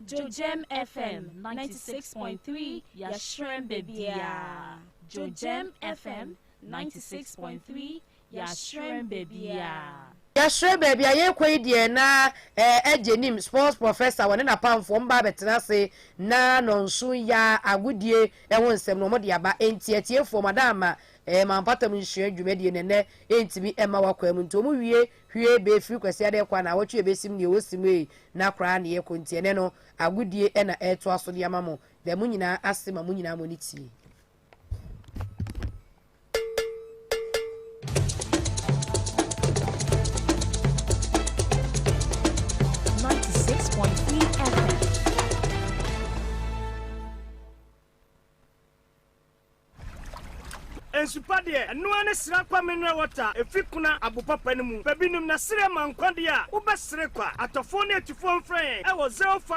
S: Jojem FM 96.3 Yashrem Bebia. Jojem FM 96.3 Yashrem Bebia.
J: Yashrem Bebia ye kwedie na ejenim sports professor wone na pamfo mba betena se na nonso ya agudie eho nsem no mode aba entietiefo madama mampatam nhwe dwumedie nene entimi ema wakwam nto mu hwie be free kwese ade kwa na wotwe besim ne wosim na kra na ye kontiene no agudie na eto aso de amamo be mu nyina asema mu nyina moniti
T: Ensupade eno ane sira kwa menwa water efikuna abopapa ne mu babinum na sire mankwade a wo besere kwa atofo ne atufo mfran e wo 05